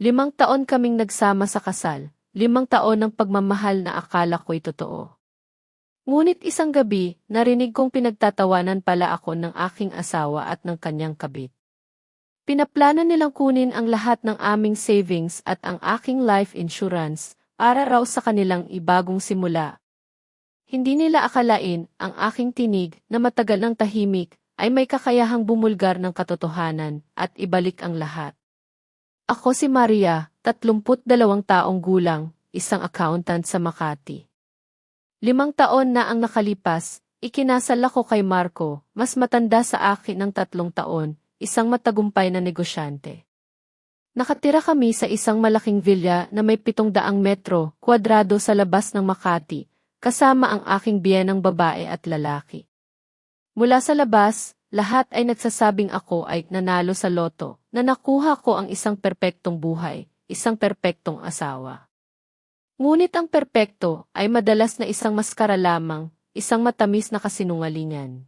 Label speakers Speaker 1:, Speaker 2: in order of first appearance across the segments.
Speaker 1: 5 taon kaming nagsama sa kasal, 5 taon ng pagmamahal na akala ko'y totoo. Ngunit isang gabi, narinig kong pinagtatawanan pala ako ng aking asawa at ng kanyang kabit. Pinaplano nilang kunin ang lahat ng aming savings at ang aking life insurance para raw sa kanilang ibagong simula. Hindi nila akalain ang aking tinig na matagal ng tahimik ay may kakayahang bumulgar ng katotohanan at ibalik ang lahat. Ako si Maria, 32 taong gulang, isang accountant sa Makati. 5 taon na ang nakalipas, ikinasal ako kay Marco, mas matanda sa akin ng 3 taon, isang matagumpay na negosyante. Nakatira kami sa isang malaking villa na may 700 metro kwadrado sa labas ng Makati, kasama ang aking biyenang babae at lalaki. Mula sa labas, lahat ay nagsasabing ako ay nanalo sa loto, na nakuha ko ang isang perpektong buhay, isang perpektong asawa. Ngunit ang perpekto ay madalas na isang maskara lamang, isang matamis na kasinungalingan.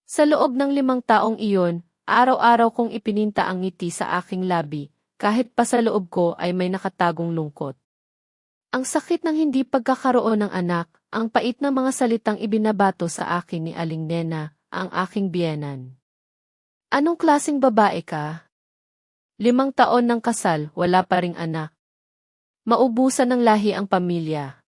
Speaker 1: Sa loob ng 5 taong iyon, araw-araw kong ipininta ang ngiti sa aking labi, kahit pa sa loob ko ay may nakatagong lungkot. Ang sakit ng hindi pagkakaroon ng anak, ang pait ng mga salitang ibinabato sa akin ni Aling Nena, ang aking biyenan. Anong klaseng babae ka? 5 taon ng kasal, wala pa ring anak. Maubusan ng lahi ang pamilya.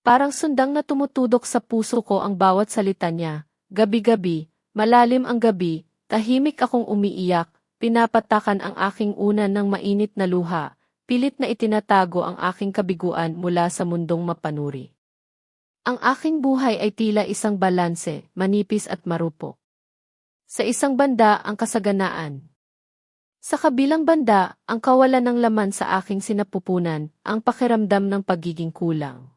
Speaker 1: Parang sundang na tumutudok sa puso ko ang bawat salita niya. Gabi-gabi, malalim ang gabi, tahimik akong umiiyak, pinapatakan ang aking unan ng mainit na luha, pilit na itinatago ang aking kabiguan mula sa mundong mapanuri. Ang aking buhay ay tila isang balanse, manipis at marupok. Sa isang banda ang kasaganaan. Sa kabilang banda, ang kawalan ng laman sa aking sinapupunan, ang pakiramdam ng pagiging kulang.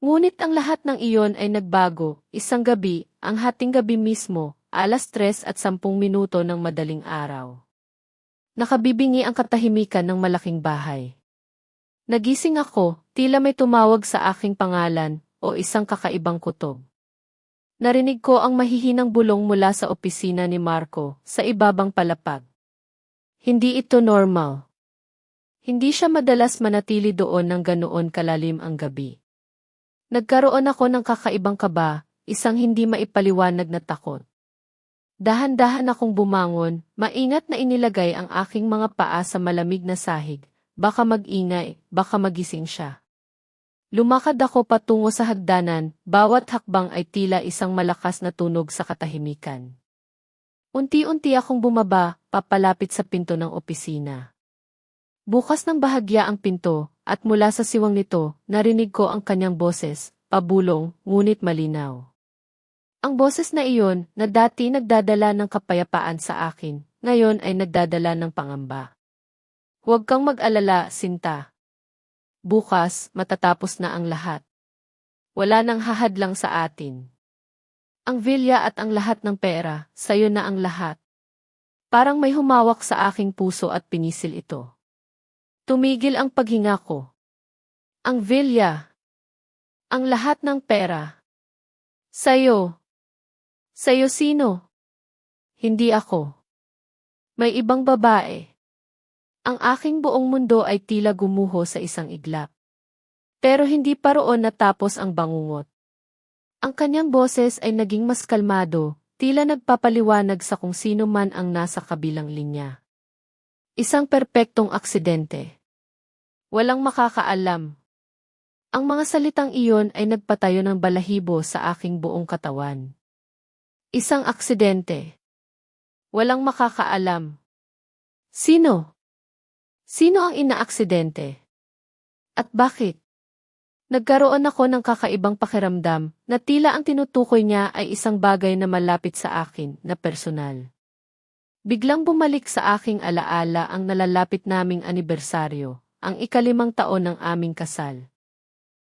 Speaker 1: Ngunit ang lahat ng iyon ay nagbago, isang gabi, ang hating gabi mismo, 3:10 ng madaling araw. Nakabibingi ang katahimikan ng malaking bahay. Nagising ako, tila may tumawag sa aking pangalan, o isang kakaibang kutob. Narinig ko ang mahihinang bulong mula sa opisina ni Marco, sa ibabang palapag. Hindi ito normal. Hindi siya madalas manatili doon ng ganoon kalalim ang gabi. Nagkaroon ako ng kakaibang kaba, isang hindi maipaliwanag na takot. Dahan-dahan akong bumangon, maingat na inilagay ang aking mga paa sa malamig na sahig, baka mag-ingay, baka magising siya. Lumakad ako patungo sa hagdanan, bawat hakbang ay tila isang malakas na tunog sa katahimikan. Unti-unti akong bumaba, papalapit sa pinto ng opisina. Bukas ng bahagya ang pinto, at mula sa siwang nito, narinig ko ang kanyang boses, pabulong, ngunit malinaw. Ang boses na iyon, na dati nagdadala ng kapayapaan sa akin, ngayon ay nagdadala ng pangamba. Huwag kang mag-alala, Sinta. Bukas, matatapos na ang lahat. Wala nang hahadlang sa atin. Ang villa at ang lahat ng pera, sayo na ang lahat. Parang may humawak sa aking puso at pinisil ito. Tumigil ang paghinga ko. Ang villa. Ang lahat ng pera. Sayo. Sayo sino? Hindi ako. May ibang babae. Ang aking buong mundo ay tila gumuho sa isang iglap. Pero hindi pa roon natapos ang bangungot. Ang kanyang boses ay naging mas kalmado, tila nagpapaliwanag sa kung sino man ang nasa kabilang linya. Isang perpektong aksidente. Walang makakaalam. Ang mga salitang iyon ay nagpatayo ng balahibo sa aking buong katawan. Isang aksidente. Walang makakaalam. Sino? Sino ang inaaksidente? At bakit? Nagkaroon ako ng kakaibang pakiramdam na tila ang tinutukoy niya ay isang bagay na malapit sa akin na personal. Biglang bumalik sa aking alaala ang nalalapit naming anibersaryo, ang 5 taon ng aming kasal.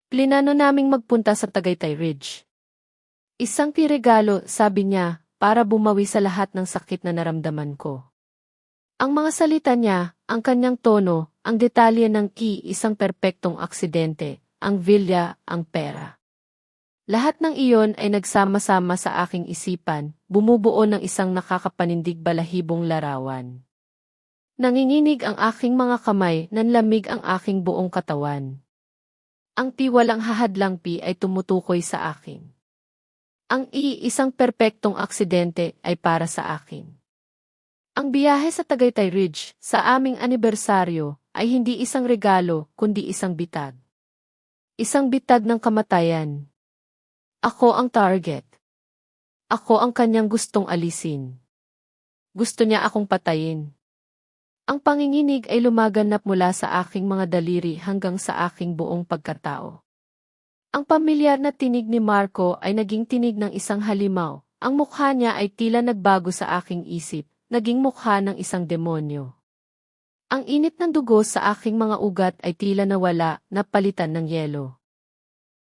Speaker 1: Plinano naming magpunta sa Tagaytay Ridge. Isang regalo, sabi niya, para bumawi sa lahat ng sakit na naramdaman ko. Ang mga salita niya, ang kanyang tono, ang detalye ng isang perpektong aksidente, ang villa, ang pera. Lahat ng iyon ay nagsama-sama sa aking isipan, bumubuo ng isang nakakapanindig balahibong larawan. Nanginginig ang aking mga kamay, nanlamig ang aking buong katawan. Ang tiwalang hahadlang ay tumutukoy sa akin. Ang iisang perpektong aksidente ay para sa akin. Ang biyahe sa Tagaytay Ridge, sa aming anibersaryo, ay hindi isang regalo, kundi isang bitag. Isang bitag ng kamatayan. Ako ang target. Ako ang kanyang gustong alisin. Gusto niya akong patayin. Ang panginginig ay lumaganap mula sa aking mga daliri hanggang sa aking buong pagkatao. Ang pamilyar na tinig ni Marco ay naging tinig ng isang halimaw. Ang mukha niya ay tila nagbago sa aking isip, naging mukha ng isang demonyo. Ang init ng dugo sa aking mga ugat ay tila nawala, napalitan ng yelo.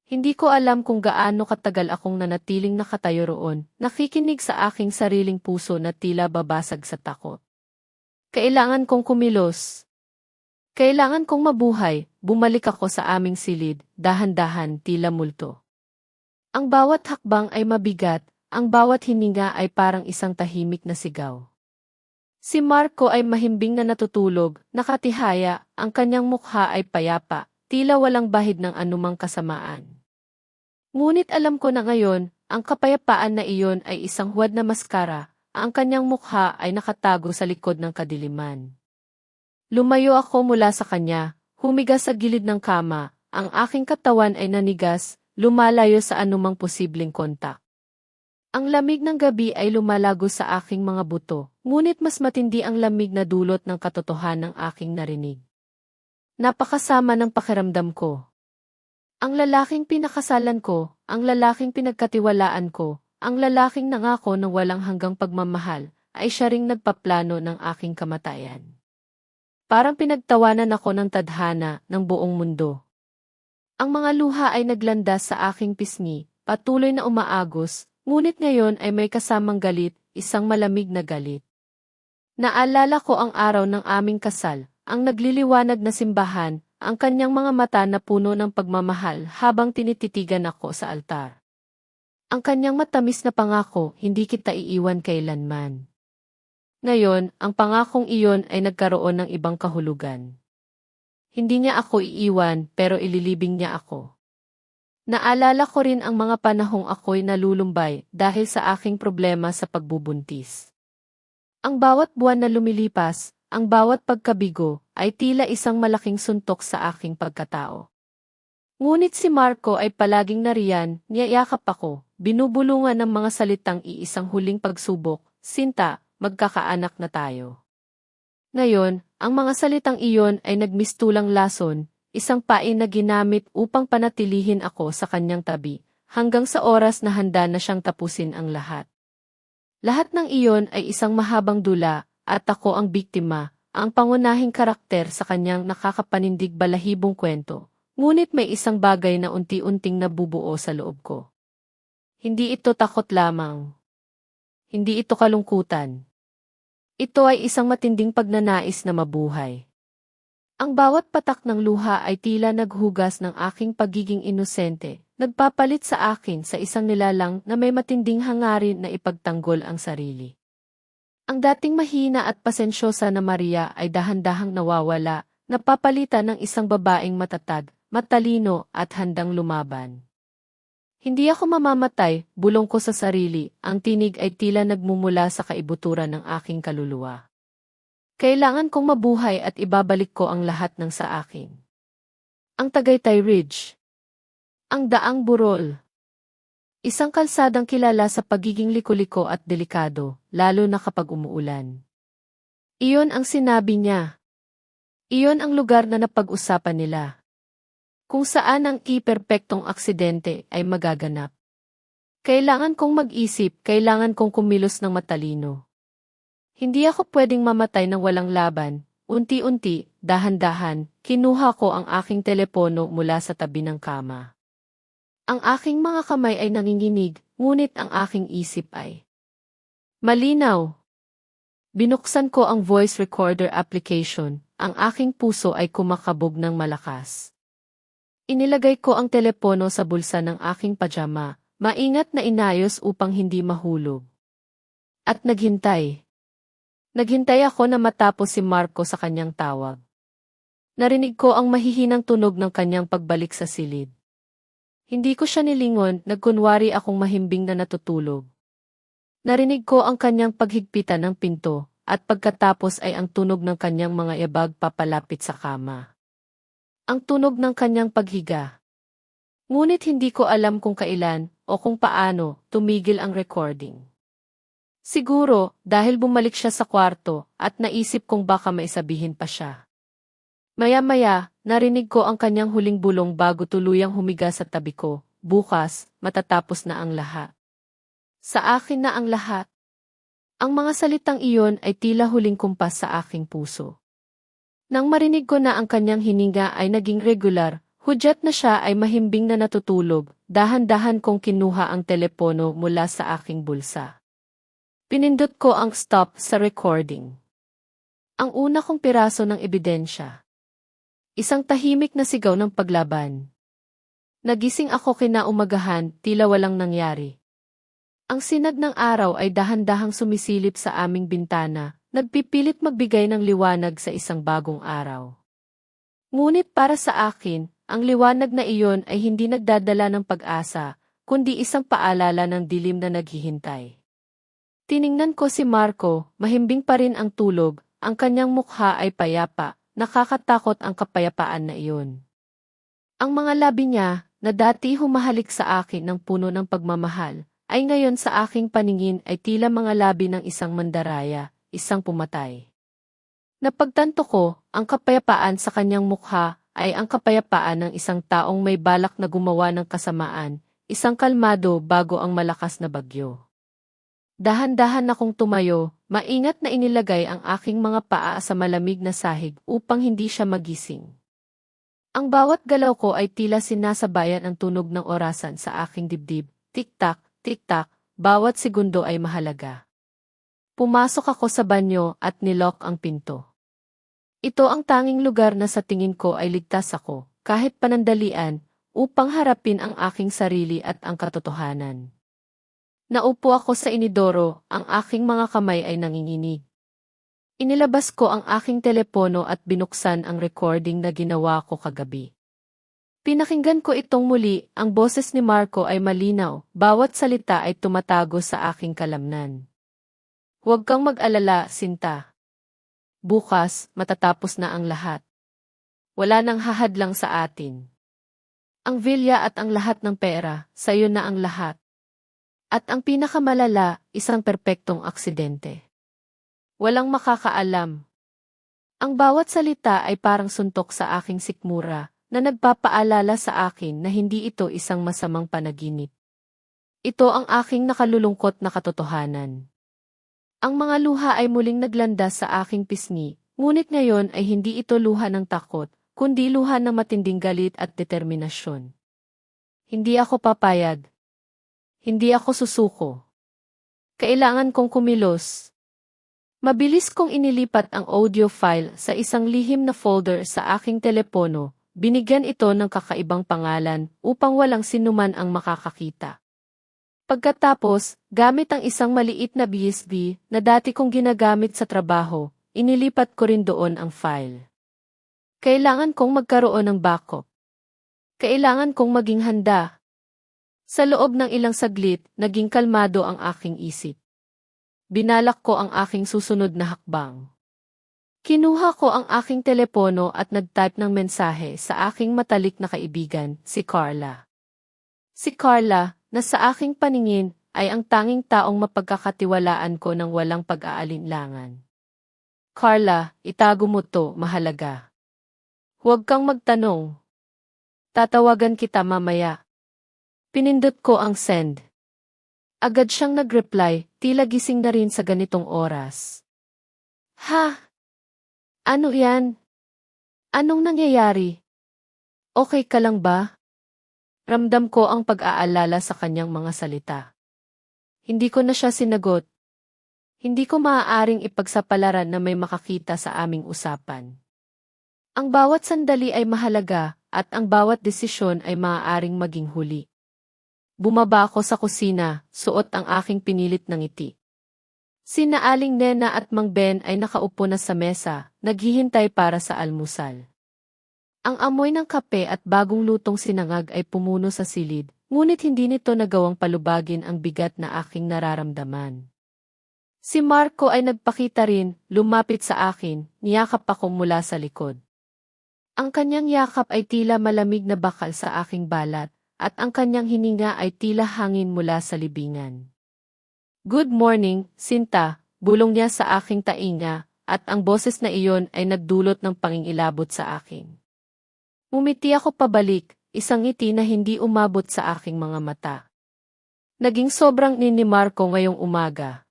Speaker 1: Hindi ko alam kung gaano katagal akong nanatiling nakatayo roon, nakikinig sa aking sariling puso na tila babasag sa takot. Kailangan kong kumilos. Kailangan kong mabuhay, bumalik ako sa aming silid, dahan-dahan, tila multo. Ang bawat hakbang ay mabigat, ang bawat hininga ay parang isang tahimik na sigaw. Si Marco ay mahimbing na natutulog, nakatihaya, ang kanyang mukha ay payapa, tila walang bahid ng anumang kasamaan. Ngunit alam ko na ngayon, ang kapayapaan na iyon ay isang huwad na maskara, ang kanyang mukha ay nakatago sa likod ng kadiliman. Lumayo ako mula sa kanya, humiga sa gilid ng kama, ang aking katawan ay nanigas, lumalayo sa anumang posibleng kontak. Ang lamig ng gabi ay lumalago sa aking mga buto, ngunit mas matindi ang lamig na dulot ng katotohanan ng aking narinig. Napakasama ng pakiramdam ko. Ang lalaking pinakasalan ko, ang lalaking pinagkatiwalaan ko, ang lalaking nangako ng walang hanggang pagmamahal, ay siya ring nagpaplano ng aking kamatayan. Parang pinagtawanan ako ng tadhana ng buong mundo. Ang mga luha ay naglandas sa aking pisngi, patuloy na umaagos, ngunit ngayon ay may kasamang galit, isang malamig na galit. Naalala ko ang araw ng aming kasal, ang nagliliwanag na simbahan, ang kanyang mga mata na puno ng pagmamahal habang tinititigan ako sa altar. Ang kanyang matamis na pangako, hindi kita iiwan kailanman. Ngayon, ang pangakong iyon ay nagkaroon ng ibang kahulugan. Hindi niya ako iiwan, pero ililibing niya ako. Naalala ko rin ang mga panahong ako'y nalulumbay dahil sa aking problema sa pagbubuntis. Ang bawat buwan na lumilipas, ang bawat pagkabigo, ay tila isang malaking suntok sa aking pagkatao. Ngunit si Marco ay palaging nariyan, niyayakap ako, binubulungan ng mga salitang iisang huling pagsubok, Sinta, magkakaanak na tayo. Ngayon, ang mga salitang iyon ay nagmistulang lason, isang pain na ginamit upang panatilihin ako sa kanyang tabi, hanggang sa oras na handa na siyang tapusin ang lahat. Lahat ng iyon ay isang mahabang dula, at ako ang biktima, ang pangunahing karakter sa kanyang nakakapanindig balahibong kwento. Ngunit may isang bagay na unti-unting nabubuo sa loob ko. Hindi ito takot lamang. Hindi ito kalungkutan. Ito ay isang matinding pagnanais na mabuhay. Ang bawat patak ng luha ay tila naghugas ng aking pagiging inosente, nagpapalit sa akin sa isang nilalang na may matinding hangarin na ipagtanggol ang sarili. Ang dating mahina at pasensyosa na Maria ay dahan-dahang nawawala, napapalitan ng isang babaeng matatag, matalino at handang lumaban. Hindi ako mamamatay, bulong ko sa sarili, ang tinig ay tila nagmumula sa kaibuturan ng aking kaluluwa. Kailangan kong mabuhay at ibabalik ko ang lahat ng sa akin. Ang Tagaytay Ridge. Ang Daang Burol. Isang kalsadang kilala sa pagiging liko-liko at delikado, lalo na kapag umuulan. Iyon ang sinabi niya. Iyon ang lugar na napag-usapan nila. Kung saan ang perpektong aksidente ay magaganap. Kailangan kong mag-isip, kailangan kong kumilos ng matalino. Hindi ako pwedeng mamatay ng walang laban. Unti-unti, dahan-dahan, kinuha ko ang aking telepono mula sa tabi ng kama. Ang aking mga kamay ay nanginginig, ngunit ang aking isip ay malinaw. Binuksan ko ang voice recorder application, ang aking puso ay kumakabog ng malakas. Inilagay ko ang telepono sa bulsa ng aking pajama, maingat na inayos upang hindi mahulog. At naghintay. Naghintay ako na matapos si Marco sa kanyang tawag. Narinig ko ang mahihinang tunog ng kanyang pagbalik sa silid. Hindi ko siya nilingon, nagkunwari akong mahimbing na natutulog. Narinig ko ang kanyang paghigpitan ng pinto, at pagkatapos ay ang tunog ng kanyang mga yabag papalapit sa kama. Ang tunog ng kanyang paghiga. Ngunit hindi ko alam kung kailan, o kung paano, tumigil ang recording. Siguro, dahil bumalik siya sa kwarto, at naisip kong baka may sabihin pa siya. Maya-maya, narinig ko ang kanyang huling bulong bago tuluyang humiga sa tabi ko. Bukas, matatapos na ang lahat. Sa akin na ang lahat. Ang mga salitang iyon ay tila huling kumpas sa aking puso. Nang marinig ko na ang kanyang hininga ay naging regular, hudyat na siya ay mahimbing na natutulog, dahan-dahan kong kinuha ang telepono mula sa aking bulsa. Pinindot ko ang stop sa recording. Ang una kong piraso ng ebidensya. Isang tahimik na sigaw ng paglaban. Nagising ako kinaumagahan, tila walang nangyari. Ang sinag ng araw ay dahan-dahang sumisilip sa aming bintana, nagpipilit magbigay ng liwanag sa isang bagong araw. Ngunit para sa akin, ang liwanag na iyon ay hindi nagdadala ng pag-asa, kundi isang paalala ng dilim na naghihintay. Tiningnan ko si Marco, mahimbing pa rin ang tulog, ang kanyang mukha ay payapa, nakakatakot ang kapayapaan na iyon. Ang mga labi niya, na dati humahalik sa akin ng puno ng pagmamahal, ay ngayon sa aking paningin ay tila mga labi ng isang mandaraya, isang pumatay. Napagtanto ko, ang kapayapaan sa kanyang mukha ay ang kapayapaan ng isang taong may balak na gumawa ng kasamaan, isang kalmado bago ang malakas na bagyo. Dahan-dahan akong tumayo, maingat na inilagay ang aking mga paa sa malamig na sahig upang hindi siya magising. Ang bawat galaw ko ay tila sinasabayan ang tunog ng orasan sa aking dibdib, tik-tak, tik-tak, bawat segundo ay mahalaga. Pumasok ako sa banyo at nilock ang pinto. Ito ang tanging lugar na sa tingin ko ay ligtas ako, kahit panandalian, upang harapin ang aking sarili at ang katotohanan. Naupo ako sa inidoro, ang aking mga kamay ay nanginginig. Inilabas ko ang aking telepono at binuksan ang recording na ginawa ko kagabi. Pinakinggan ko itong muli, ang boses ni Marco ay malinaw, bawat salita ay tumatago sa aking kalamnan. Huwag kang mag-alala, Sinta. Bukas, matatapos na ang lahat. Wala nang hahadlang sa atin. Ang villa at ang lahat ng pera, sayo na ang lahat. At ang pinakamalala, isang perpektong aksidente. Walang makakaalam. Ang bawat salita ay parang suntok sa aking sikmura, na nagpapaalala sa akin na hindi ito isang masamang panaginip. Ito ang aking nakalulungkot na katotohanan. Ang mga luha ay muling naglandas sa aking pisngi, ngunit ngayon ay hindi ito luha ng takot, kundi luha ng matinding galit at determinasyon. Hindi ako papayag. Hindi ako susuko. Kailangan kong kumilos. Mabilis kong inilipat ang audio file sa isang lihim na folder sa aking telepono, binigyan ito ng kakaibang pangalan upang walang sinuman ang makakakita. Pagkatapos, gamit ang isang maliit na USB na dati kong ginagamit sa trabaho, inilipat ko rin doon ang file. Kailangan kong magkaroon ng backup. Kailangan kong maging handa. Sa loob ng ilang saglit, naging kalmado ang aking isip. Binalak ko ang aking susunod na hakbang. Kinuha ko ang aking telepono at nag-type ng mensahe sa aking matalik na kaibigan, si Carla. Si Carla, na sa aking paningin, ay ang tanging taong mapagkakatiwalaan ko ng walang pag-aalinlangan. Carla, itago mo to, mahalaga. Huwag kang magtanong. Tatawagan kita mamaya. Pinindot ko ang send. Agad siyang nag-reply, tila gising na rin sa ganitong oras. Ha? Ano yan? Anong nangyayari? Okay ka lang ba? Ramdam ko ang pag-aalala sa kanyang mga salita. Hindi ko na siya sinagot. Hindi ko maaaring ipagsapalaran na may makakita sa aming usapan. Ang bawat sandali ay mahalaga at ang bawat desisyon ay maaaring maging huli. Bumaba ako sa kusina, suot ang aking pinilit na ngiti. Sina Aling Nena at Mang Ben ay nakaupo na sa mesa, naghihintay para sa almusal. Ang amoy ng kape at bagong lutong sinangag ay pumuno sa silid, ngunit hindi nito nagawang palubagin ang bigat na aking nararamdaman. Si Marco ay nagpakita rin, lumapit sa akin, niyakap ako mula sa likod. Ang kanyang yakap ay tila malamig na bakal sa aking balat, at ang kanyang hininga ay tila hangin mula sa libingan. "Good morning, Sinta," bulong niya sa aking tainga, at ang boses na iyon ay nagdulot ng pangingilabot sa akin. Umiti ako pabalik, isang ngiti na hindi umabot sa aking mga mata. Naging sobrang ni Marco ngayong umaga.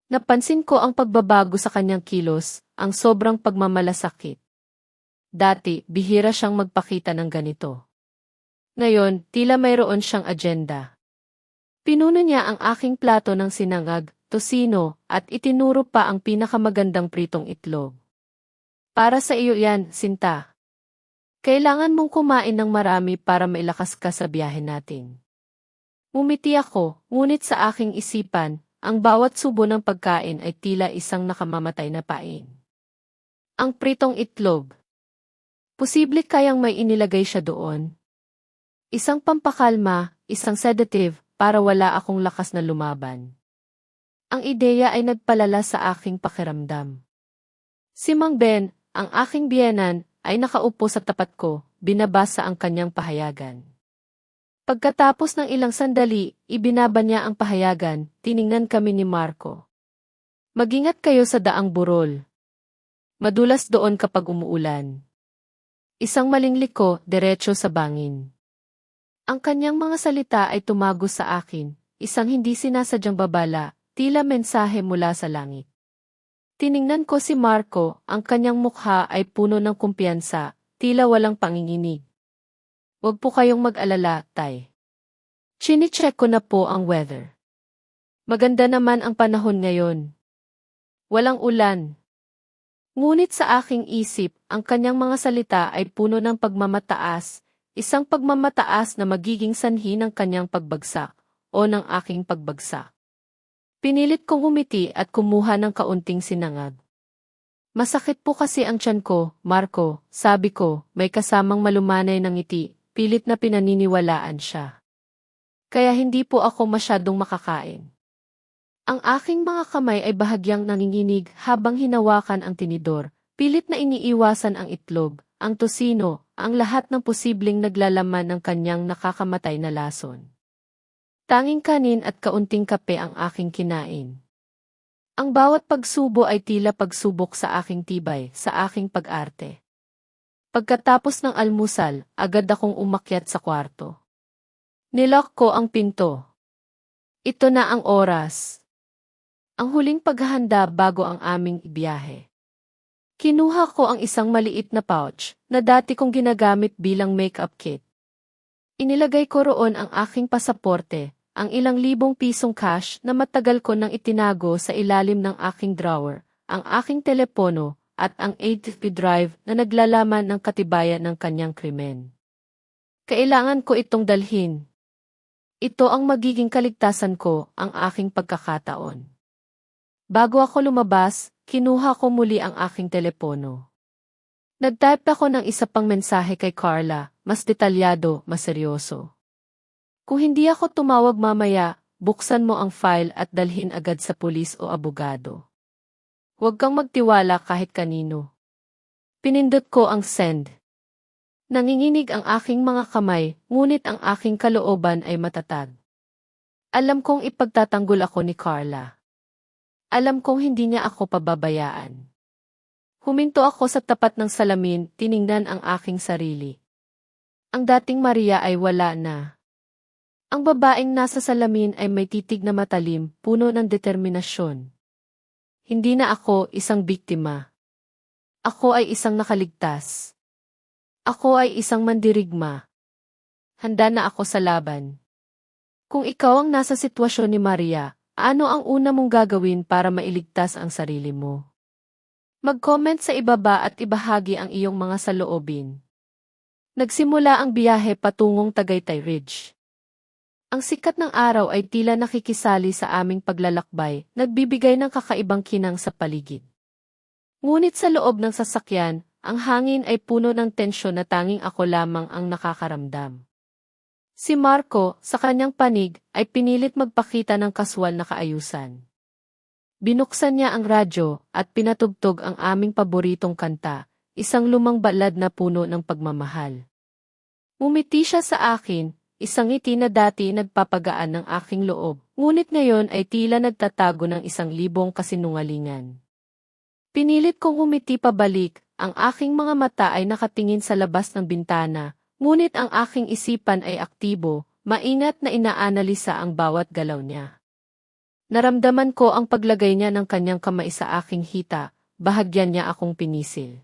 Speaker 1: Napansin ko ang pagbabago sa kanyang kilos, ang sobrang pagmamalasakit. Dati, bihira siyang magpakita ng ganito. Ngayon, tila mayroon siyang agenda. Pinuno niya ang aking plato ng sinangag, tosino, at itinuro pa ang pinakamagandang pritong itlog. "Para sa iyo yan, Sinta. Kailangan mong kumain ng marami para mailakas ka sa biyahe natin." Umiti ako, ngunit sa aking isipan, ang bawat subo ng pagkain ay tila isang nakamamatay na pain. Ang pritong itlog. Posible kayang may inilagay siya doon? Isang pampakalma, isang sedative, para wala akong lakas na lumaban. Ang ideya ay nagpalala sa aking pakiramdam. Si Mang Ben, ang aking biyenan, ay nakaupo sa tapat ko, binabasa ang kanyang pahayagan. Pagkatapos ng ilang sandali, ibinaba niya ang pahayagan, tiningnan kami ni Marco. "Mag-ingat kayo sa daang burol. Madulas doon kapag umuulan." Isang maling liko, diretso sa bangin. Ang kanyang mga salita ay tumago sa akin, isang hindi sinasadyang babala, tila mensahe mula sa langit. Tiningnan ko si Marco, ang kanyang mukha ay puno ng kumpiyansa, tila walang panginginig. "Huwag po kayong mag-alala, Tay. Chine-check ko na po ang weather. Maganda naman ang panahon ngayon. Walang ulan." Ngunit sa aking isip, ang kanyang mga salita ay puno ng pagmamataas, isang pagmamataas na magiging sanhi ng kanyang pagbagsak, o ng aking pagbagsak. Pinilit kong umiti at kumuha ng kaunting sinangag. "Masakit po kasi ang tiyan ko, Marco," sabi ko, may kasamang malumanay ng ngiti, pilit na pinaniniwalaan siya. "Kaya hindi po ako masyadong makakain." Ang aking mga kamay ay bahagyang nanginginig habang hinawakan ang tinidor, pilit na iniiwasan ang itlog, ang tosino, ang lahat ng posibleng naglalaman ng kanyang nakakamatay na lason. Tanging kanin at kaunting kape ang aking kinain. Ang bawat pagsubo ay tila pagsubok sa aking tibay, sa aking pag-arte. Pagkatapos ng almusal, agad akong umakyat sa kwarto. Nilock ko ang pinto. Ito na ang oras. Ang huling paghahanda bago ang aming ibiyahe. Kinuha ko ang isang maliit na pouch na dati kong ginagamit bilang makeup kit. Inilagay ko roon ang aking pasaporte, ang ilang libong pisong cash na matagal ko nang itinago sa ilalim ng aking drawer, ang aking telepono, at ang HP drive na naglalaman ng katibayan ng kanyang krimen. Kailangan ko itong dalhin. Ito ang magiging kaligtasan ko, ang aking pagkakataon. Bago ako lumabas, kinuha ko muli ang aking telepono. Nag-type ako ng isa pang mensahe kay Carla, mas detalyado, mas seryoso. "Kung hindi ako tumawag mamaya, buksan mo ang file at dalhin agad sa pulis o abogado. Huwag kang magtiwala kahit kanino." Pinindot ko ang send. Nanginginig ang aking mga kamay, ngunit ang aking kalooban ay matatag. Alam kong ipagtatanggol ako ni Carla. Alam kong hindi niya ako pababayaan. Huminto ako sa tapat ng salamin, tiningnan ang aking sarili. Ang dating Maria ay wala na. Ang babaeng nasa salamin ay may titig na matalim, puno ng determinasyon. Hindi na ako isang biktima. Ako ay isang nakaligtas. Ako ay isang mandirigma. Handa na ako sa laban. Kung ikaw ang nasa sitwasyon ni Maria, ano ang una mong gagawin para mailigtas ang sarili mo? Mag-comment sa ibaba at ibahagi ang iyong mga saloobin. Nagsimula ang biyahe patungong Tagaytay Ridge. Ang sikat ng araw ay tila nakikisali sa aming paglalakbay, nagbibigay ng kakaibang kinang sa paligid. Ngunit sa loob ng sasakyan, ang hangin ay puno ng tensyon na tanging ako lamang ang nakakaramdam. Si Marco, sa kanyang panig, ay pinilit magpakita ng kaswal na kaayusan. Binuksan niya ang radyo at pinatugtog ang aming paboritong kanta, isang lumang balad na puno ng pagmamahal. Umiti siya sa akin, isang ngiti na dati nagpapagaan ng aking loob, ngunit ngayon ay tila nagtatago ng 1,000 kasinungalingan. Pinilit kong umiti pabalik, ang aking mga mata ay nakatingin sa labas ng bintana, ngunit ang aking isipan ay aktibo, maingat na inaanalisa ang bawat galaw niya. Naramdaman ko ang paglagay niya ng kanyang kamay sa aking hita, bahagyan niya akong pinisil.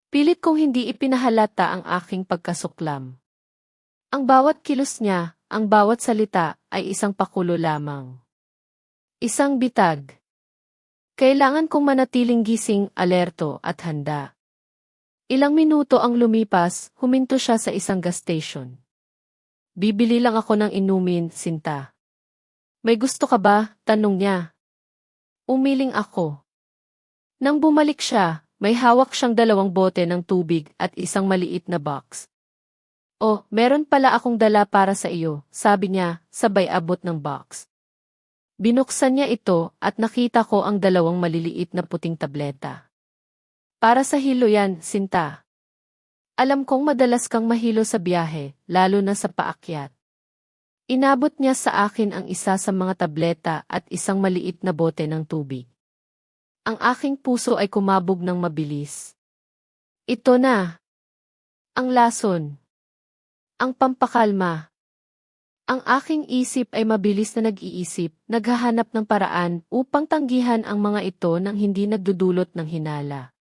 Speaker 1: Pilit kong hindi ipinahalata ang aking pagkasuklam. Ang bawat kilos niya, ang bawat salita, ay isang pakulo lamang. Isang bitag. Kailangan kong manatiling gising, alerto, at handa. Ilang minuto ang lumipas, huminto siya sa isang gas station. Bibili lang ako ng inumin, Sinta. May gusto ka ba? Tanong niya. Umiling ako. Nang bumalik siya, may hawak siyang 2 bote ng tubig at isang maliit na box. Oh, meron pala akong dala para sa iyo, sabi niya, sabay abot ng box. Binuksan niya ito at nakita ko ang 2 maliliit na puting tableta. Para sa hilo yan, Sinta. Alam kong madalas kang mahilo sa biyahe, lalo na sa paakyat. Inabot niya sa akin ang isa sa mga tableta at isang maliit na bote ng tubig. Ang aking puso ay kumabog ng mabilis. Ito na. Ang lason. Ang pampakalma. Ang aking isip ay mabilis na nag-iisip, naghahanap ng paraan upang tanggihan ang mga ito nang hindi nagdudulot ng hinala.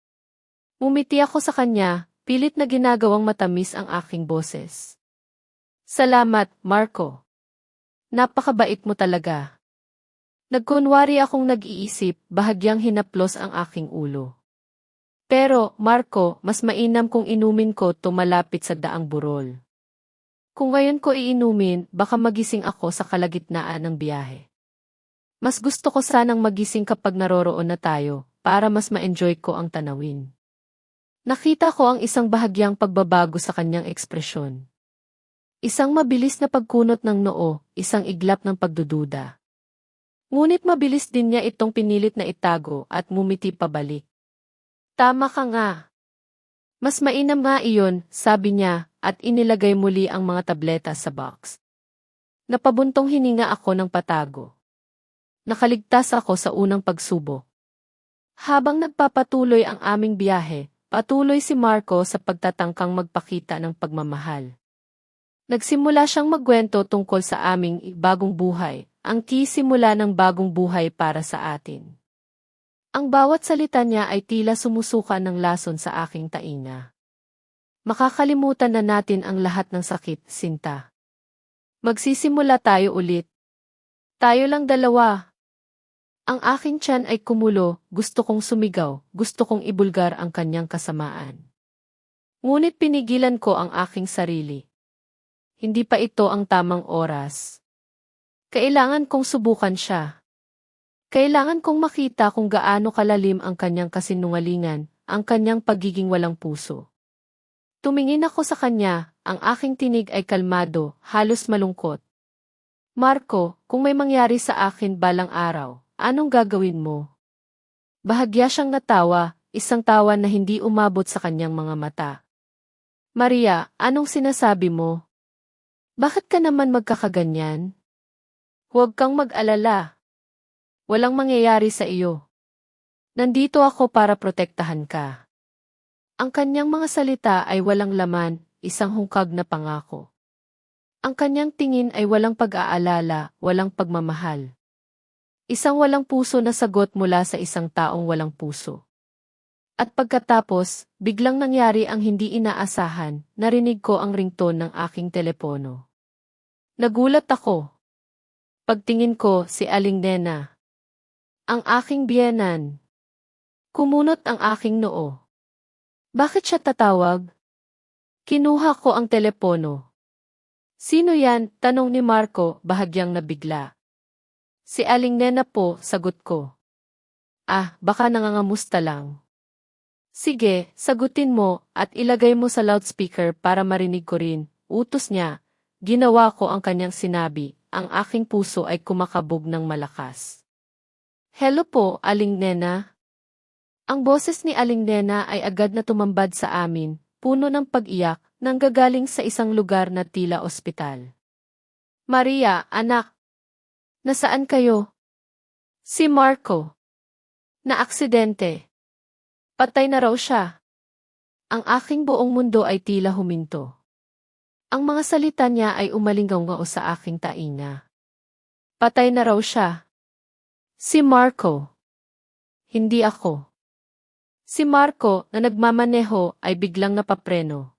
Speaker 1: Umiti ako sa kanya, pilit na ginagawang matamis ang aking boses. Salamat, Marco. Napakabait mo talaga. Nagkunwari akong nag-iisip, bahagyang hinaplos ang aking ulo. Pero, Marco, mas mainam kung inumin ko tumalapit sa daang burol. Kung ngayon ko iinumin, baka magising ako sa kalagitnaan ng biyahe. Mas gusto ko sanang magising kapag naroroon na tayo, para mas ma-enjoy ko ang tanawin. Nakita ko ang isang bahagyang pagbabago sa kanyang ekspresyon. Isang mabilis na pagkunot ng noo, isang iglap ng pagdududa. Ngunit mabilis din niya itong pinilit na itago at ngumiti pabalik. Tama ka nga. Mas mainam nga iyon, sabi niya, at inilagay muli ang mga tableta sa box. Napabuntong hininga ako ng patago. Nakaligtas ako sa unang pagsubok. Habang nagpapatuloy ang aming biyahe, patuloy si Marco sa pagtatangkang magpakita ng pagmamahal. Nagsimula siyang magkwento tungkol sa aming bagong buhay, ang simula ng bagong buhay para sa atin. Ang bawat salita niya ay tila sumusuka ng lason sa aking tainga. Makakalimutan na natin ang lahat ng sakit, Sinta. Magsisimula tayo ulit. Tayo lang 2. Ang aking tiyan ay kumulo, gusto kong sumigaw, gusto kong ibulgar ang kanyang kasamaan. Ngunit pinigilan ko ang aking sarili. Hindi pa ito ang tamang oras. Kailangan kong subukan siya. Kailangan kong makita kung gaano kalalim ang kanyang kasinungalingan, ang kanyang pagiging walang puso. Tumingin ako sa kanya, ang aking tinig ay kalmado, halos malungkot. Marco, kung may mangyari sa akin balang araw, anong gagawin mo? Bahagya siyang natawa, isang tawa na hindi umabot sa kanyang mga mata. Maria, anong sinasabi mo? Bakit ka naman magkakaganyan? Huwag kang mag-alala. Walang mangyayari sa iyo. Nandito ako para protektahan ka. Ang kanyang mga salita ay walang laman, isang hungkag na pangako. Ang kanyang tingin ay walang pag-aalala, walang pagmamahal. Isang walang puso na sagot mula sa isang taong walang puso. At pagkatapos, biglang nangyari ang hindi inaasahan, narinig ko ang ringtone ng aking telepono. Nagulat ako. Pagtingin ko, si Aling Nena. Ang aking biyenan. Kumunot ang aking noo. Bakit siya tatawag? Kinuha ko ang telepono. Sino yan? Tanong ni Marco, bahagyang nabigla. Si Aling Nena po, sagot ko. Ah, baka nangangamusta lang. Sige, sagutin mo at ilagay mo sa loudspeaker para marinig ko rin. Utos niya. Ginawa ko ang kanyang sinabi. Ang aking puso ay kumakabog ng malakas. Hello po, Aling Nena. Ang boses ni Aling Nena ay agad na tumambad sa amin, puno ng pag-iyak, nanggagaling sa isang lugar na tila ospital. Maria, anak. Nasaan kayo? Si Marco. Naaksidente. Patay na raw siya. Ang aking buong mundo ay tila huminto. Ang mga salita niya ay umalinggaw sa aking tainga. Patay na raw siya. Si Marco. Hindi ako. Si Marco na nagmamaneho ay biglang napapreno.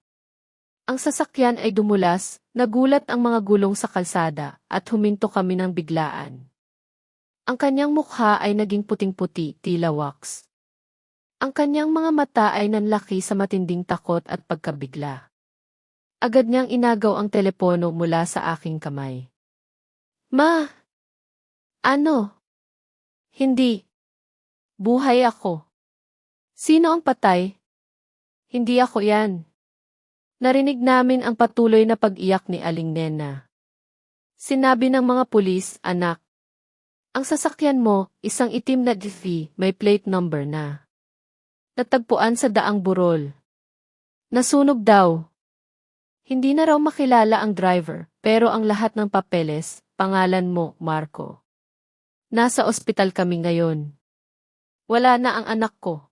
Speaker 1: Ang sasakyan ay dumulas, nagulat ang mga gulong sa kalsada at huminto kami ng biglaan. Ang kanyang mukha ay naging puting-puti, tila wax. Ang kanyang mga mata ay nanlaki sa matinding takot at pagkabigla. Agad niyang inagaw ang telepono mula sa aking kamay. Ma! Ano? Hindi. Buhay ako. Sino ang patay? Hindi ako yan. Narinig namin ang patuloy na pag-iyak ni Aling Nena. Sinabi ng mga pulis, anak. Ang sasakyan mo, isang itim na DV, may plate number na. Natagpuan sa daang burol. Nasunog daw. Hindi na raw makilala ang driver, pero ang lahat ng papeles, pangalan mo, Marco. Nasa ospital kami ngayon. Wala na ang anak ko.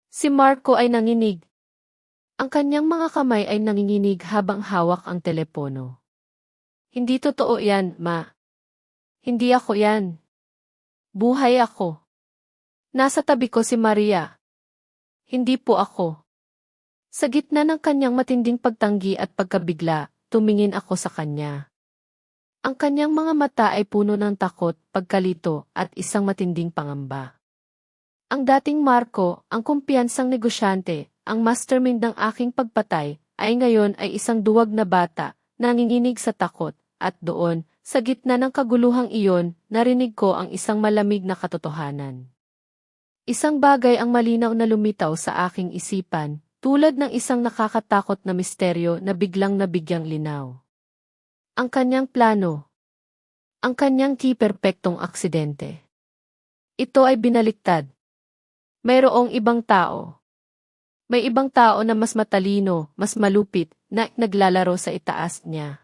Speaker 1: Si Marco ay nanginig. Ang kanyang mga kamay ay nanginginig habang hawak ang telepono. Hindi totoo yan, ma. Hindi ako yan. Buhay ako. Nasa tabi ko si Maria. Hindi po ako. Sa gitna ng kanyang matinding pagtanggi at pagkabigla, tumingin ako sa kanya. Ang kanyang mga mata ay puno ng takot, pagkalito, at isang matinding pangamba. Ang dating Marco, ang kumpiyansang negosyante, ang mastermind ng aking pagpatay, ay ngayon ay isang duwag na bata, nanginginig sa takot, at doon, sa gitna ng kaguluhang iyon, narinig ko ang isang malamig na katotohanan. Isang bagay ang malinaw na lumitaw sa aking isipan, tulad ng isang nakakatakot na misteryo na biglang nabigyang linaw. Ang kanyang plano. Ang kanyang di-perpektong aksidente. Ito ay binaliktad. Mayroong ibang tao. May ibang tao na mas matalino, mas malupit, na naglalaro sa itaas niya.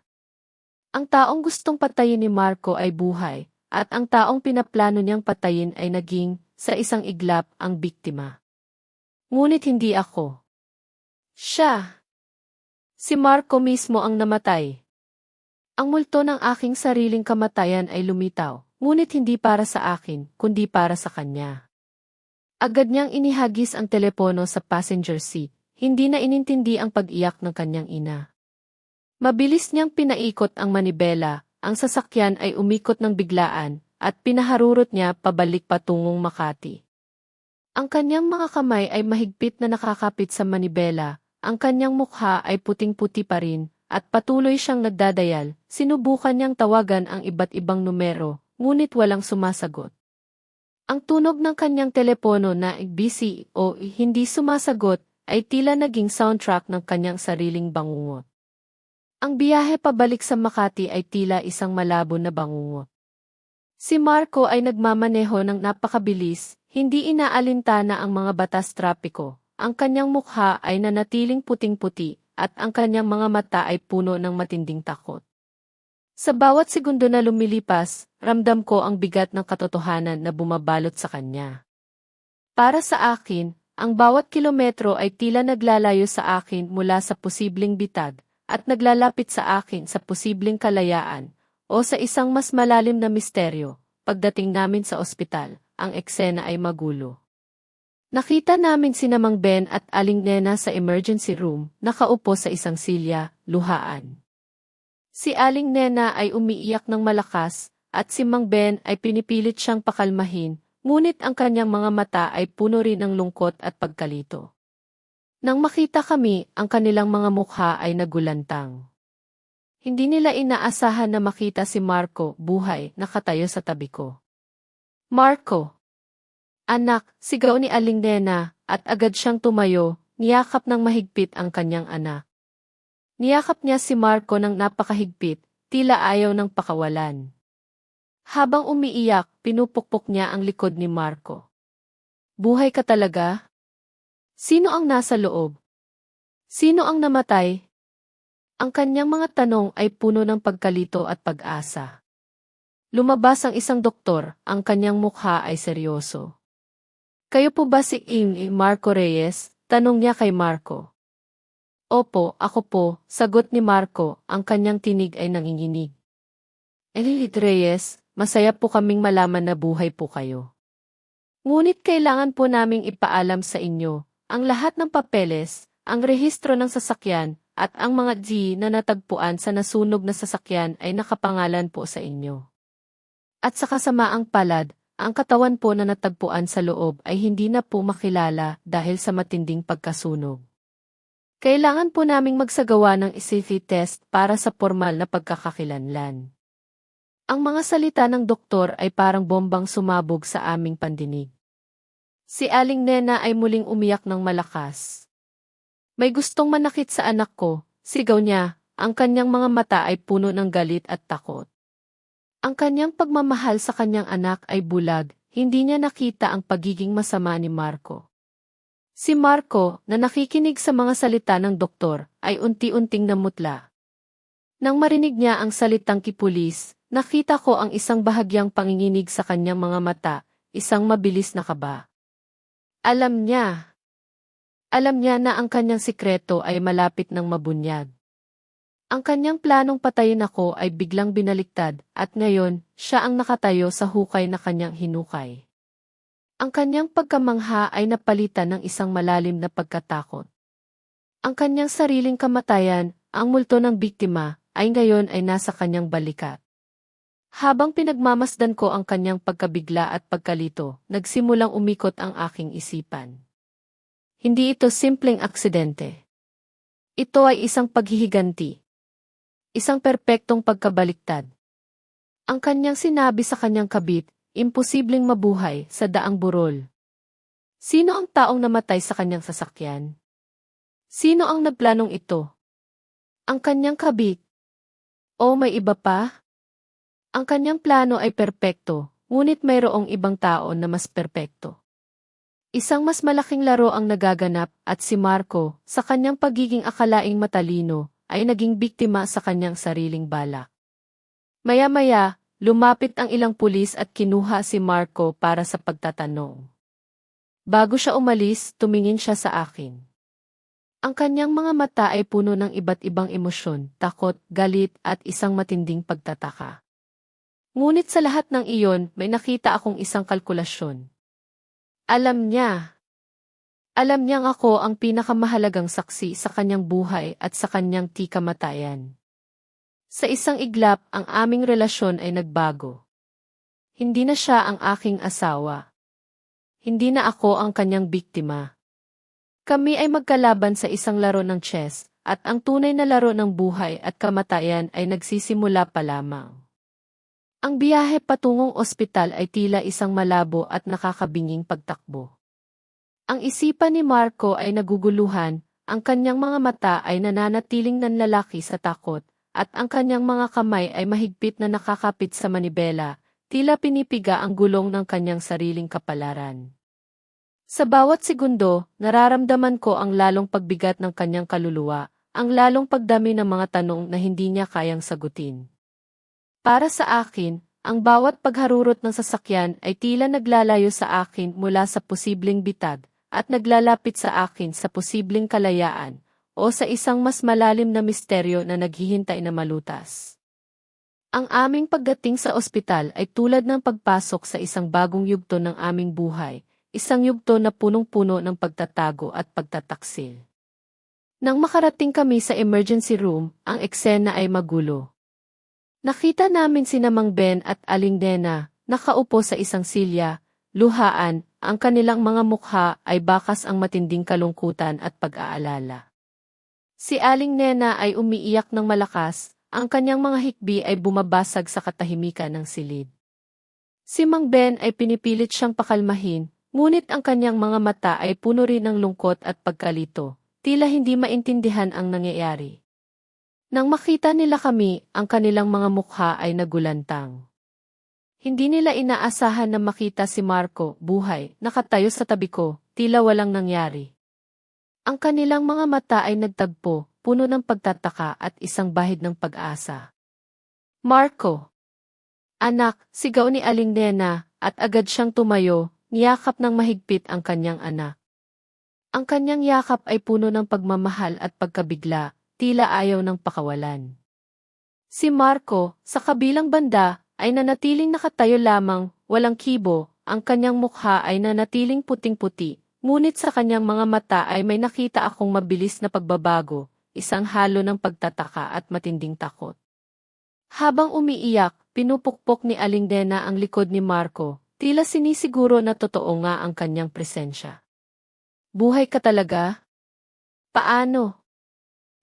Speaker 1: Ang taong gustong patayin ni Marco ay buhay, at ang taong pinaplano niyang patayin ay naging, sa isang iglap, ang biktima. Ngunit hindi ako. Siya. Si Marco mismo ang namatay. Ang multo ng aking sariling kamatayan ay lumitaw, ngunit hindi para sa akin, kundi para sa kanya. Agad niyang inihagis ang telepono sa passenger seat, hindi na inintindi ang pag-iyak ng kanyang ina. Mabilis niyang pinaikot ang manibela, ang sasakyan ay umikot ng biglaan, at pinaharurot niya pabalik patungong Makati. Ang kanyang mga kamay ay mahigpit na nakakapit sa manibela, ang kanyang mukha ay puting-puti pa rin, at patuloy siyang nagdadayal, sinubukan niyang tawagan ang iba't ibang numero, ngunit walang sumasagot. Ang tunog ng kanyang telepono na busy o hindi sumasagot ay tila naging soundtrack ng kanyang sariling bangungot. Ang biyahe pabalik sa Makati ay tila isang malabo na bangungot. Si Marco ay nagmamaneho ng napakabilis, hindi inaalintana ang mga batas trapiko. Ang kanyang mukha ay nanatiling puting-puti at ang kanyang mga mata ay puno ng matinding takot. Sa bawat segundo na lumilipas, ramdam ko ang bigat ng katotohanan na bumabalot sa kanya. Para sa akin, ang bawat kilometro ay tila naglalayo sa akin mula sa posibleng bitag at naglalapit sa akin sa posibleng kalayaan o sa isang mas malalim na misteryo. Pagdating namin sa ospital, ang eksena ay magulo. Nakita namin sina Mang Ben at Aling Nena sa emergency room, nakaupo sa isang silya, luhaan. Si Aling Nena ay umiiyak ng malakas, at si Mang Ben ay pinipilit siyang pakalmahin, ngunit ang kanyang mga mata ay puno rin ng lungkot at pagkalito. Nang makita kami, ang kanilang mga mukha ay nagulantang. Hindi nila inaasahan na makita si Marco, buhay, nakatayo sa tabi ko. Marco! Anak, sigaw ni Aling Nena, at agad siyang tumayo, niyakap ng mahigpit ang kanyang anak. Niyakap niya si Marco ng napakahigpit, tila ayaw ng pakawalan. Habang umiiyak, pinupukpok niya ang likod ni Marco. Buhay ka talaga? Sino ang nasa loob? Sino ang namatay? Ang kanyang mga tanong ay puno ng pagkalito at pag-asa. Lumabas ang isang doktor, ang kanyang mukha ay seryoso. Kayo po ba si Marco Reyes? Tanong niya kay Marco. Opo, ako po, sagot ni Marco, ang kanyang tinig ay nanginginig. Elilith Reyes, masaya po kaming malaman na buhay po kayo. Ngunit kailangan po naming ipaalam sa inyo, ang lahat ng papeles, ang rehistro ng sasakyan, at ang mga G na natagpuan sa nasunog na sasakyan ay nakapangalan po sa inyo. At sa kasamaang palad, ang katawan po na natagpuan sa loob ay hindi na po makilala dahil sa matinding pagkasunog. Kailangan po naming magsagawa ng CT test para sa formal na pagkakakilanlan. Ang mga salita ng doktor ay parang bombang sumabog sa aming pandinig. Si Aling Nena ay muling umiyak ng malakas. May gustong manakit sa anak ko, sigaw niya, ang kanyang mga mata ay puno ng galit at takot. Ang kanyang pagmamahal sa kanyang anak ay bulag, hindi niya nakita ang pagiging masama ni Marco. Si Marco, na nakikinig sa mga salita ng doktor, ay unti-unting namutla. Nang marinig niya ang salitang kipulis, nakita ko ang isang bahagyang panginginig sa kanyang mga mata, isang mabilis na kaba. Alam niya na ang kanyang sikreto ay malapit ng mabunyag. Ang kanyang planong patayin ako ay biglang binaliktad at ngayon, siya ang nakatayo sa hukay na kanyang hinukay. Ang kanyang pagkamangha ay napalitan ng isang malalim na pagkatakot. Ang kanyang sariling kamatayan, ang multo ng biktima, ay ngayon ay nasa kanyang balikat. Habang pinagmamasdan ko ang kanyang pagkabigla at pagkalito, nagsimulang umikot ang aking isipan. Hindi ito simpleng aksidente. Ito ay isang paghihiganti. Isang perpektong pagkabaliktad. Ang kanyang sinabi sa kanyang kabit, imposibleng mabuhay sa daang burol. Sino ang taong namatay sa kanyang sasakyan? Sino ang nagplanong ito? Ang kanyang kabit. O may iba pa? Ang kanyang plano ay perpekto, ngunit mayroong ibang tao na mas perpekto. Isang mas malaking laro ang nagaganap at si Marco, sa kanyang pagiging akalaing matalino, ay naging biktima sa kanyang sariling balak. Maya-maya, lumapit ang ilang pulis at kinuha si Marco para sa pagtatanong. Bago siya umalis, tumingin siya sa akin. Ang kanyang mga mata ay puno ng iba't ibang emosyon, takot, galit at isang matinding pagtataka. Ngunit sa lahat ng iyon, may nakita akong isang kalkulasyon. Alam niyang ako ang pinakamahalagang saksi sa kanyang buhay at sa kanyang kamatayan. Sa isang iglap, ang aming relasyon ay nagbago. Hindi na siya ang aking asawa. Hindi na ako ang kanyang biktima. Kami ay magkalaban sa isang laro ng chess, at ang tunay na laro ng buhay at kamatayan ay nagsisimula pa lamang. Ang biyahe patungong ospital ay tila isang malabo at nakakabinging pagtakbo. Ang isipan ni Marco ay naguguluhan, ang kanyang mga mata ay nananatiling nanlalaki sa takot, at ang kanyang mga kamay ay mahigpit na nakakapit sa manibela, tila pinipiga ang gulong ng kanyang sariling kapalaran. Sa bawat segundo, nararamdaman ko ang lalong pagbigat ng kanyang kaluluwa, ang lalong pagdami ng mga tanong na hindi niya kayang sagutin. Para sa akin, ang bawat pagharurot ng sasakyan ay tila naglalayo sa akin mula sa posibleng bitag, at naglalapit sa akin sa posibleng kalayaan, o sa isang mas malalim na misteryo na naghihintay na malutas. Ang aming pagdating sa ospital ay tulad ng pagpasok sa isang bagong yugto ng aming buhay, isang yugto na punong-puno ng pagtatago at pagtataksil. Nang makarating kami sa emergency room, ang eksena ay magulo. Nakita namin sina Mang Ben at Aling Nena, nakaupo sa isang silya, luhaan, ang kanilang mga mukha ay bakas ang matinding kalungkutan at pag-aalala. Si Aling Nena ay umiiyak ng malakas, ang kanyang mga hikbi ay bumabasag sa katahimikan ng silid. Si Mang Ben ay pinipilit siyang pakalmahin, ngunit ang kanyang mga mata ay puno rin ng lungkot at pagkalito, tila hindi maintindihan ang nangyayari. Nang makita nila kami, ang kanilang mga mukha ay nagulantang. Hindi nila inaasahan na makita si Marco, buhay, nakatayo sa tabi ko, tila walang nangyari. Ang kanilang mga mata ay nagtagpo, puno ng pagtataka at isang bahid ng pag-asa. Marco! Anak, sigaw ni Aling Nena, at agad siyang tumayo, niyakap ng mahigpit ang kanyang anak. Ang kanyang yakap ay puno ng pagmamahal at pagkabigla, tila ayaw ng pakawalan. Si Marco, sa kabilang banda, ay nanatiling nakatayo lamang, walang kibo, ang kanyang mukha ay nanatiling puting-puti, ngunit sa kanyang mga mata ay may nakita akong mabilis na pagbabago, isang halo ng pagtataka at matinding takot. Habang umiiyak, pinupukpok ni Aling Nena ang likod ni Marco, tila sinisiguro na totoo nga ang kanyang presensya. Buhay ka talaga? Paano?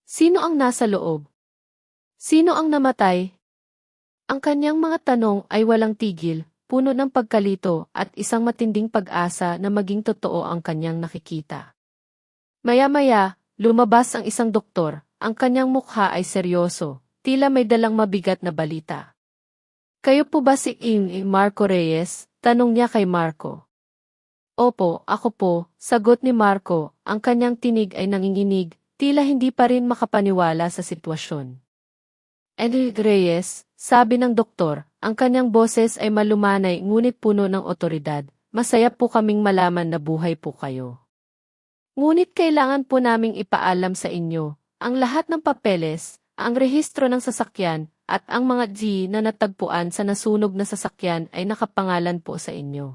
Speaker 1: Sino ang nasa loob? Sino ang namatay? Ang kanyang mga tanong ay walang tigil, puno ng pagkalito at isang matinding pag-asa na maging totoo ang kanyang nakikita. Maya-maya, lumabas ang isang doktor, ang kanyang mukha ay seryoso, tila may dalang mabigat na balita. Kayo po ba si Marco Reyes? Tanong niya kay Marco. Opo, ako po, sagot ni Marco, ang kanyang tinig ay nanginginig, tila hindi pa rin makapaniwala sa sitwasyon. Enrique Reyes, sabi ng doktor, ang kanyang boses ay malumanay ngunit puno ng otoridad, masaya po kaming malaman na buhay po kayo. Ngunit kailangan po naming ipaalam sa inyo, ang lahat ng papeles, ang rehistro ng sasakyan, at ang mga G na natagpuan sa nasunog na sasakyan ay nakapangalan po sa inyo.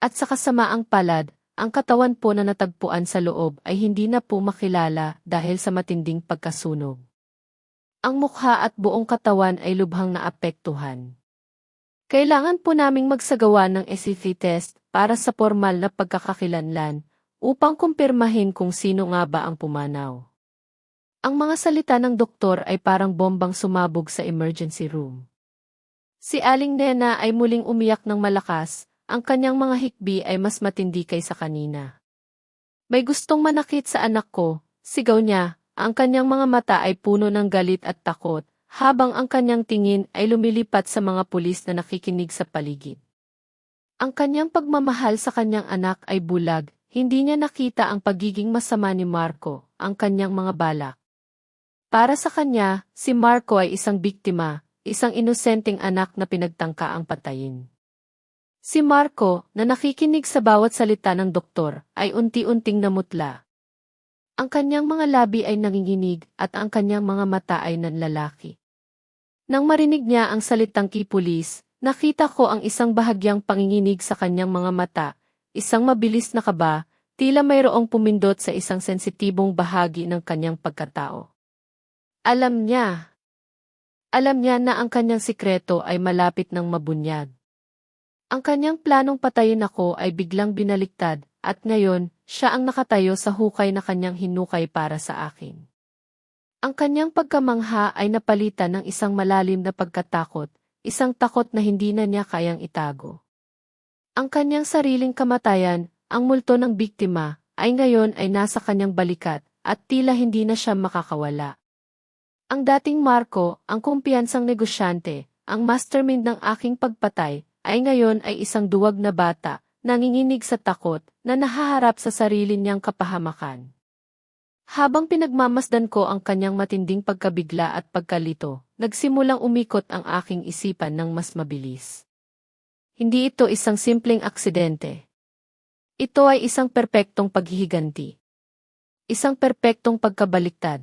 Speaker 1: At sa kasamaang palad, ang katawan po na natagpuan sa loob ay hindi na po makilala dahil sa matinding pagkasunog. Ang mukha at buong katawan ay lubhang naapektuhan. Kailangan po naming magsagawa ng SCT test para sa formal na pagkakakilanlan upang kumpirmahin kung sino nga ba ang pumanaw. Ang mga salita ng doktor ay parang bombang sumabog sa emergency room. Si Aling Nena ay muling umiyak ng malakas, ang kanyang mga hikbi ay mas matindi kaysa kanina. May gustong manakit sa anak ko, sigaw niya. Ang kanyang mga mata ay puno ng galit at takot, habang ang kanyang tingin ay lumilipat sa mga pulis na nakikinig sa paligid. Ang kanyang pagmamahal sa kanyang anak ay bulag, hindi niya nakita ang pagiging masama ni Marco, ang kanyang mga balak. Para sa kanya, si Marco ay isang biktima, isang inosenteng anak na pinagtangka ang patayin. Si Marco, na nakikinig sa bawat salita ng doktor, ay unti-unting namutla. Ang kanyang mga labi ay nanginginig at ang kanyang mga mata ay nanlalaki. Nang marinig niya ang salitang kipulis, nakita ko ang isang bahagyang panginginig sa kanyang mga mata, isang mabilis na kaba, tila mayroong pumindot sa isang sensitibong bahagi ng kanyang pagkatao. Alam niya na ang kanyang sikreto ay malapit ng mabunyag. Ang kanyang planong patayin ako ay biglang binaliktad, at ngayon, siya ang nakatayo sa hukay na kanyang hinukay para sa akin. Ang kanyang pagkamangha ay napalitan ng isang malalim na pagkatakot, isang takot na hindi na niya kayang itago. Ang kanyang sariling kamatayan, ang multo ng biktima, ay ngayon ay nasa kanyang balikat, at tila hindi na siya makakawala. Ang dating Marco, ang kumpiyansang negosyante, ang mastermind ng aking pagpatay, ay ngayon ay isang duwag na bata, nanginginig sa takot, na nahaharap sa sarili niyang kapahamakan. Habang pinagmamasdan ko ang kanyang matinding pagkabigla at pagkalito, nagsimulang umikot ang aking isipan ng mas mabilis. Hindi ito isang simpleng aksidente. Ito ay isang perpektong paghihiganti. Isang perpektong pagkabaliktad.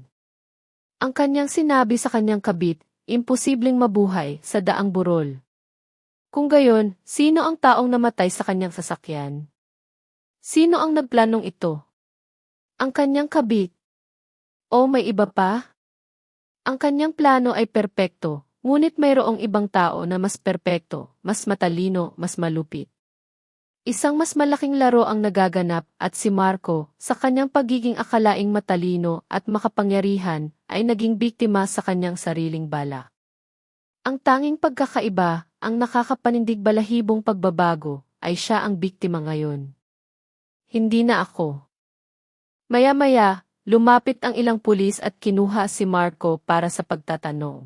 Speaker 1: Ang kanyang sinabi sa kanyang kabit, imposibleng mabuhay sa daang burol. Kung gayon, sino ang taong namatay sa kanyang sasakyan? Sino ang nagplanong ito? Ang kanyang kabit. O may iba pa? Ang kanyang plano ay perpekto, ngunit mayroong ibang tao na mas perpekto, mas matalino, mas malupit. Isang mas malaking laro ang nagaganap at si Marco, sa kanyang pagiging akalaing matalino at makapangyarihan, ay naging biktima sa kanyang sariling balak. Ang tanging pagkakaiba, ang nakakapanindig balahibong pagbabago, ay siya ang biktima ngayon. Hindi na ako. Maya-maya, lumapit ang ilang pulis at kinuha si Marco para sa pagtatanong.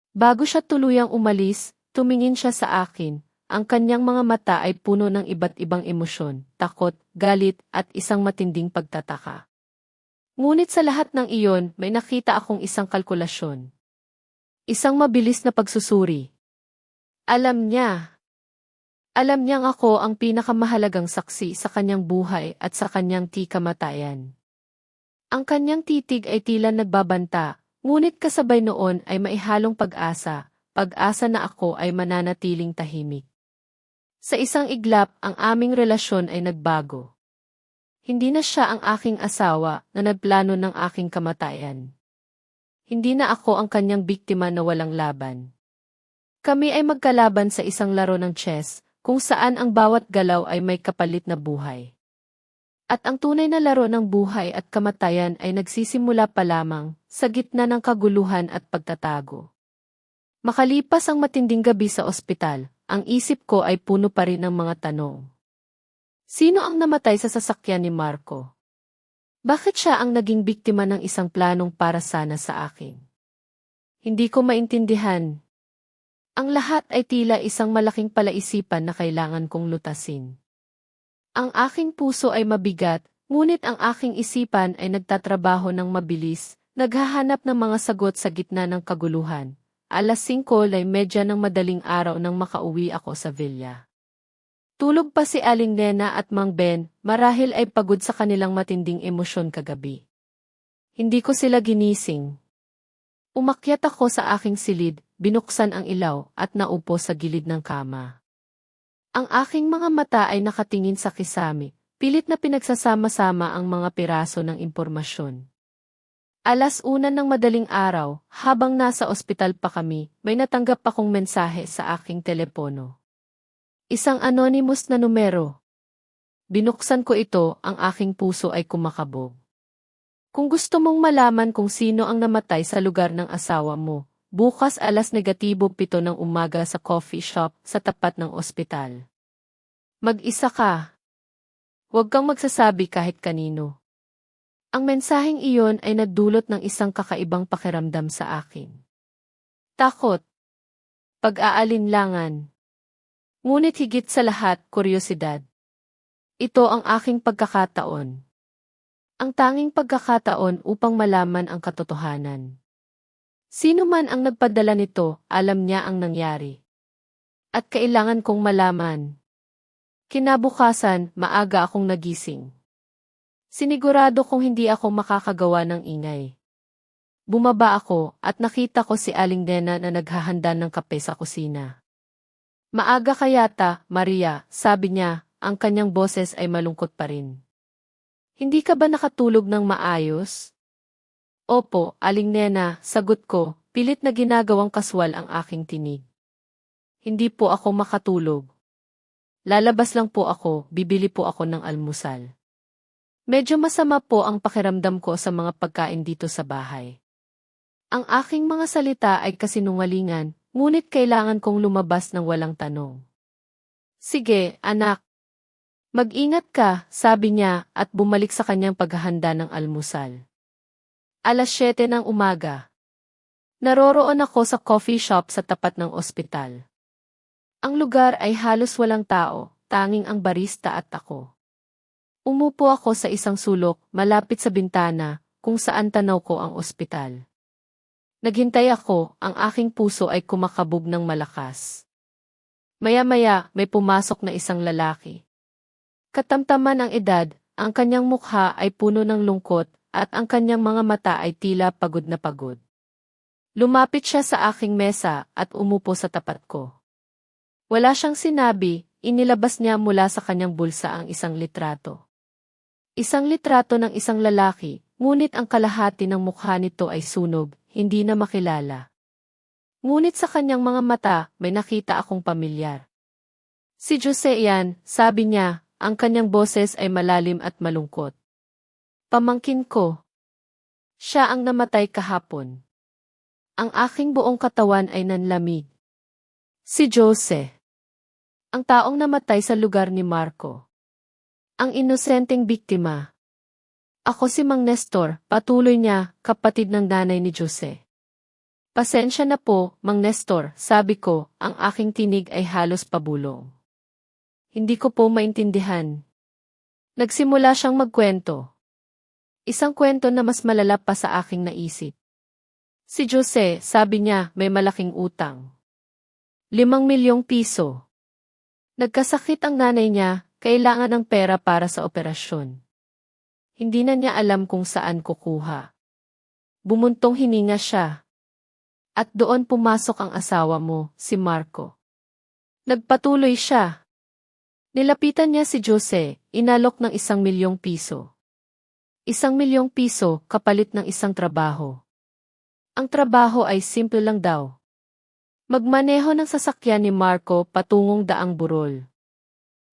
Speaker 1: Bago siya tuluyang umalis, tumingin siya sa akin. Ang kanyang mga mata ay puno ng iba't ibang emosyon, takot, galit, at isang matinding pagtataka. Ngunit sa lahat ng iyon, may nakita akong isang kalkulasyon. Isang mabilis na pagsusuri. Alam niya. Alam niyang ako ang pinakamahalagang saksi sa kanyang buhay at sa kanyang kamatayan. Ang kanyang titig ay tila nagbabanta, ngunit kasabay noon ay maihalong pag-asa na ako ay mananatiling tahimik. Sa isang iglap, ang aming relasyon ay nagbago. Hindi na siya ang aking asawa na nagplano ng aking kamatayan. Hindi na ako ang kanyang biktima na walang laban. Kami ay magkalaban sa isang laro ng chess, kung saan ang bawat galaw ay may kapalit na buhay. At ang tunay na laro ng buhay at kamatayan ay nagsisimula pa lamang, sa gitna ng kaguluhan at pagtatago. Makalipas ang matinding gabi sa ospital, ang isip ko ay puno pa rin ng mga tanong. Sino ang namatay sa sasakyan ni Marco? Bakit siya ang naging biktima ng isang planong para sana sa akin? Hindi ko maintindihan. Ang lahat ay tila isang malaking palaisipan na kailangan kong lutasin. Ang aking puso ay mabigat, ngunit ang aking isipan ay nagtatrabaho ng mabilis, naghahanap ng mga sagot sa gitna ng kaguluhan. 5:30 ng madaling araw nang makauwi ako sa villa. Tulog pa si Aling Nena at Mang Ben, marahil ay pagod sa kanilang matinding emosyon kagabi. Hindi ko sila ginising. Umakyat ako sa aking silid, binuksan ang ilaw at naupo sa gilid ng kama. Ang aking mga mata ay nakatingin sa kisame, pilit na pinagsasama-sama ang mga piraso ng impormasyon. 1:00 ng madaling araw, habang nasa ospital pa kami, may natanggap akong mensahe sa aking telepono. Isang anonymous na numero. Binuksan ko ito, ang aking puso ay kumakabog. Kung gusto mong malaman kung sino ang namatay sa lugar ng asawa mo, bukas 7:00 ng umaga sa coffee shop sa tapat ng ospital. Mag-isa ka. Huwag kang magsasabi kahit kanino. Ang mensaheng iyon ay nagdulot ng isang kakaibang pakiramdam sa akin. Takot. Pag-aalinlangan. Ngunit higit sa lahat, kuryosidad. Ito ang aking pagkakataon. Ang tanging pagkakataon upang malaman ang katotohanan. Sino man ang nagpadala nito, alam niya ang nangyari. At kailangan kong malaman. Kinabukasan, maaga akong nagising. Sinigurado kong hindi ako makakagawa ng ingay. Bumaba ako at nakita ko si Aling Nena na naghahanda ng kape sa kusina. Maaga ka yata, Maria, sabi niya, ang kanyang boses ay malungkot pa rin. Hindi ka ba nakatulog ng maayos? Opo, Aling Nena, sagot ko, pilit na ginagawang kaswal ang aking tinig. Hindi po ako makatulog. Lalabas lang po ako, bibili po ako ng almusal. Medyo masama po ang pakiramdam ko sa mga pagkain dito sa bahay. Ang aking mga salita ay kasinungalingan, ngunit kailangan kong lumabas ng walang tanong. Sige, anak. Mag-ingat ka, sabi niya at bumalik sa kanyang paghahanda ng almusal. 7:00 ng umaga. Naroroon ako sa coffee shop sa tapat ng ospital. Ang lugar ay halos walang tao, tanging ang barista at ako. Umupo ako sa isang sulok, malapit sa bintana, kung saan tanaw ko ang ospital. Naghintay ako, ang aking puso ay kumakabog ng malakas. Maya-maya, may pumasok na isang lalaki. Katamtaman ang edad, ang kanyang mukha ay puno ng lungkot, at ang kanyang mga mata ay tila pagod na pagod. Lumapit siya sa aking mesa at umupo sa tapat ko. Wala siyang sinabi, inilabas niya mula sa kanyang bulsa ang isang litrato. Isang litrato ng isang lalaki, ngunit ang kalahati ng mukha nito ay sunog, hindi na makilala. Ngunit sa kanyang mga mata, may nakita akong pamilyar. Si Jose yan, sabi niya, ang kanyang boses ay malalim at malungkot. Pamangkin ko. Siya ang namatay kahapon. Ang aking buong katawan ay nanlamig. Si Jose. Ang taong namatay sa lugar ni Marco. Ang inosenteng biktima. Ako si Mang Nestor, patuloy niya, kapatid ng nanay ni Jose. Pasensya na po, Mang Nestor, sabi ko, ang aking tinig ay halos pabulong. Hindi ko po maintindihan. Nagsimula siyang magkwento. Isang kwento na mas malala pa sa aking naisip. Si Jose, sabi niya, may malaking utang. 5 milyong piso. Nagkasakit ang nanay niya, kailangan ng pera para sa operasyon. Hindi na niya alam kung saan kukuha. Bumuntong hininga siya. At doon pumasok ang asawa mo, si Marco. Nagpatuloy siya. Nilapitan niya si Jose, inalok ng 1 milyong piso. 1 milyong piso, kapalit ng isang trabaho. Ang trabaho ay simple lang daw. Magmaneho ng sasakyan ni Marco patungong Daang Burol.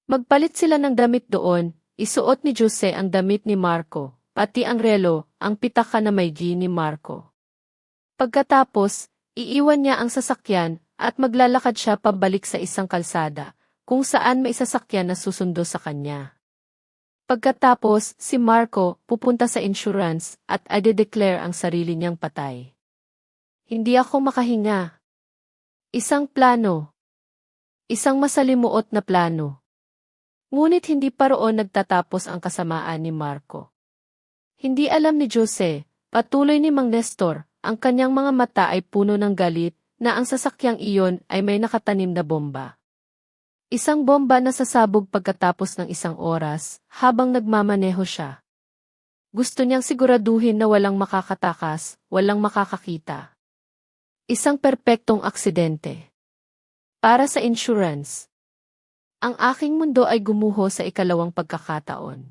Speaker 1: Magpalit sila ng damit doon, isuot ni Jose ang damit ni Marco, pati ang relo, ang pitaka na may G ni Marco. Pagkatapos, iiwan niya ang sasakyan at maglalakad siya pabalik sa isang kalsada, kung saan may sasakyan na susundo sa kanya. Pagkatapos, si Marco pupunta sa insurance at ide-declare ang sarili niyang patay. Hindi ako makahinga. Isang plano. Isang masalimuot na plano. Ngunit hindi pa roon nagtatapos ang kasamaan ni Marco. Hindi alam ni Jose, patuloy ni Mang Nestor, ang kanyang mga mata ay puno ng galit na ang sasakyang iyon ay may nakatanim na bomba. Isang bomba na sasabog pagkatapos ng 1 oras habang nagmamaneho siya. Gusto niyang siguraduhin na walang makakatakas, walang makakakita. Isang perpektong aksidente. Para sa insurance. Ang aking mundo ay gumuho sa 2nd pagkakataon.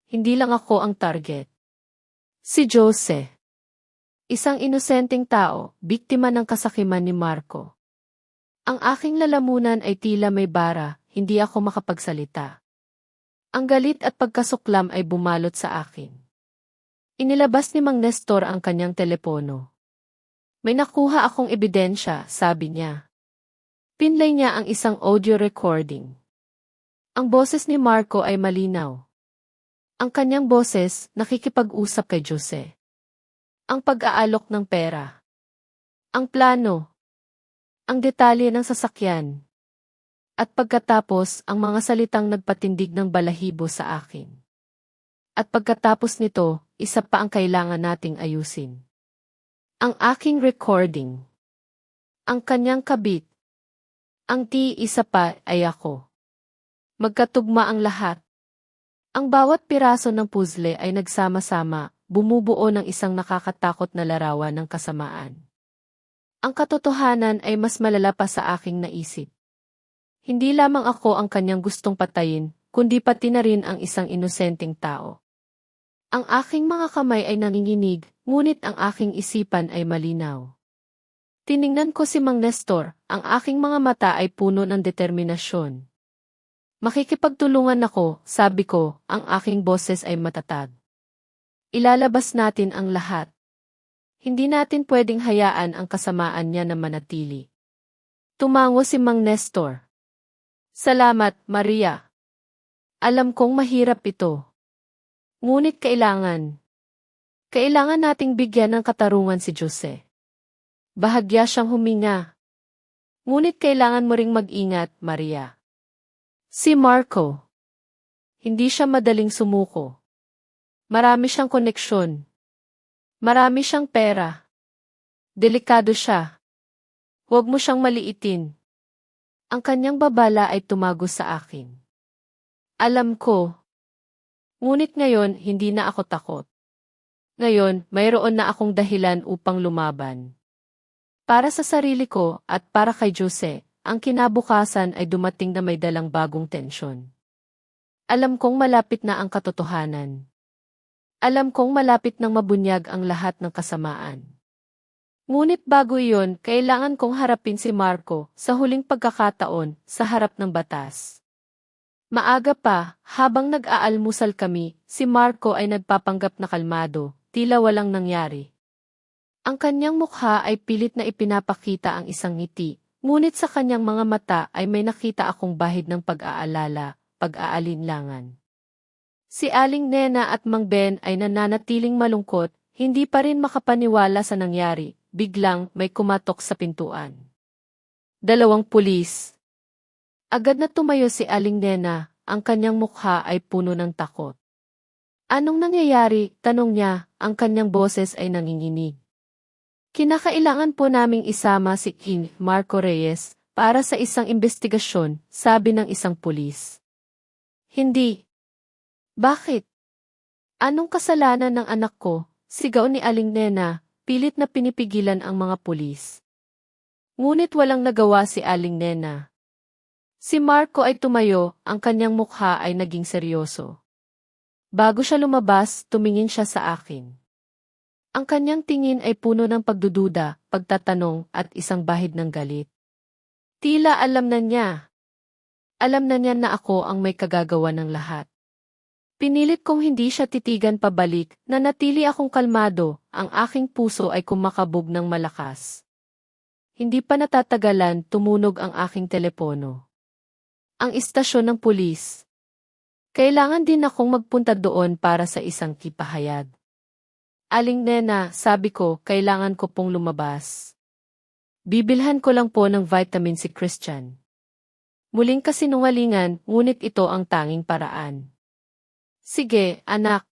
Speaker 1: Hindi lang ako ang target. Si Jose. Isang inosenteng tao, biktima ng kasakiman ni Marco. Ang aking lalamunan ay tila may bara, hindi ako makapagsalita. Ang galit at pagkasuklam ay bumalot sa akin. Inilabas ni Mang Nestor ang kanyang telepono. May nakuha akong ebidensya, sabi niya. Pinlay niya ang isang audio recording. Ang boses ni Marco ay malinaw. Ang kanyang boses nakikipag-usap kay Jose. Ang pag-aalok ng pera. Ang plano. Ang detalye ng sasakyan. At pagkatapos ang mga salitang nagpatindig ng balahibo sa akin. At pagkatapos nito, isa pa ang kailangan nating ayusin. Ang aking recording. Ang kanyang kabit. Ang isa pa ay ako. Magkatugma ang lahat. Ang bawat piraso ng puzzle ay nagsama-sama, bumubuo ng isang nakakatakot na larawan ng kasamaan. Ang katotohanan ay mas malala pa sa aking naisip. Hindi lamang ako ang kanyang gustong patayin, kundi pati na rin ang isang inosenteng tao. Ang aking mga kamay ay nanginginig, ngunit ang aking isipan ay malinaw. Tiningnan ko si Mang Nestor, ang aking mga mata ay puno ng determinasyon. Makikipagtulungan ako, sabi ko, ang aking boses ay matatag. Ilalabas natin ang lahat. Hindi natin pwedeng hayaan ang kasamaan niya na manatili. Tumango si Mang Nestor. Salamat, Maria. Alam kong mahirap ito. Ngunit kailangan nating bigyan ng katarungan si Jose. Bahagya siyang huminga. Ngunit kailangan mo ring mag-ingat, Maria. Si Marco. Hindi siya madaling sumuko. Marami siyang koneksyon. Marami siyang pera. Delikado siya. Huwag mo siyang maliitin. Ang kanyang babala ay tumagos sa akin. Alam ko. Ngunit ngayon, hindi na ako takot. Ngayon, mayroon na akong dahilan upang lumaban. Para sa sarili ko at para kay Jose, ang kinabukasan ay dumating na may dalang bagong tensyon. Alam kong malapit na ang katotohanan. Alam kong malapit nang mabunyag ang lahat ng kasamaan. Ngunit bago iyon, kailangan kong harapin si Marco sa huling pagkakataon sa harap ng batas. Maaga pa, habang nag-aalmusal kami, si Marco ay nagpapanggap na kalmado, tila walang nangyari. Ang kanyang mukha ay pilit na ipinapakita ang isang ngiti, ngunit sa kanyang mga mata ay may nakita akong bahid ng pag-aalala, pag-aalinlangan. Si Aling Nena at Mang Ben ay nananatiling malungkot, hindi pa rin makapaniwala sa nangyari, biglang may kumatok sa pintuan. 2 pulis. Agad na tumayo si Aling Nena, ang kanyang mukha ay puno ng takot. Anong nangyayari? Tanong niya, ang kanyang boses ay nanginginig. Kinakailangan po naming isama si Marco Reyes para sa isang investigasyon, sabi ng isang pulis. Hindi. Bakit? Anong kasalanan ng anak ko? Sigaw ni Aling Nena, pilit na pinipigilan ang mga pulis. Ngunit walang nagawa si Aling Nena. Si Marco ay tumayo, ang kanyang mukha ay naging seryoso. Bago siya lumabas, tumingin siya sa akin. Ang kanyang tingin ay puno ng pagdududa, pagtatanong at isang bahid ng galit. Tila alam na niya. Alam na niya na ako ang may kagagawa ng lahat. Pinilit kong hindi siya titigan pabalik, na natili akong kalmado, ang aking puso ay kumakabog ng malakas. Hindi pa natatagalan, tumunog ang aking telepono. Ang istasyon ng pulis. Kailangan din akong magpunta doon para sa isang kipahayag. Aling Nena, sabi ko, kailangan ko pong lumabas. Bibilhan ko lang po ng vitamin si Christian. Muling kasinungalingan, ngunit ito ang tanging paraan. Sige, anak.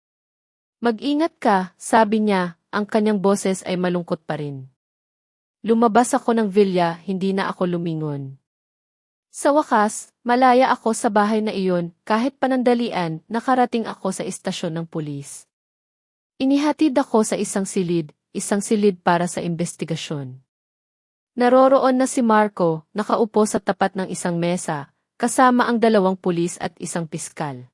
Speaker 1: Mag-ingat ka, sabi niya, ang kanyang boses ay malungkot pa rin. Lumabas ako ng villa, hindi na ako lumingon. Sa wakas, malaya ako sa bahay na iyon, kahit panandalian, nakarating ako sa istasyon ng pulis. Inihatid ako sa isang silid para sa investigasyon. Naroroon na si Marco, nakaupo sa tapat ng isang mesa, kasama ang 2 pulis at isang piskal.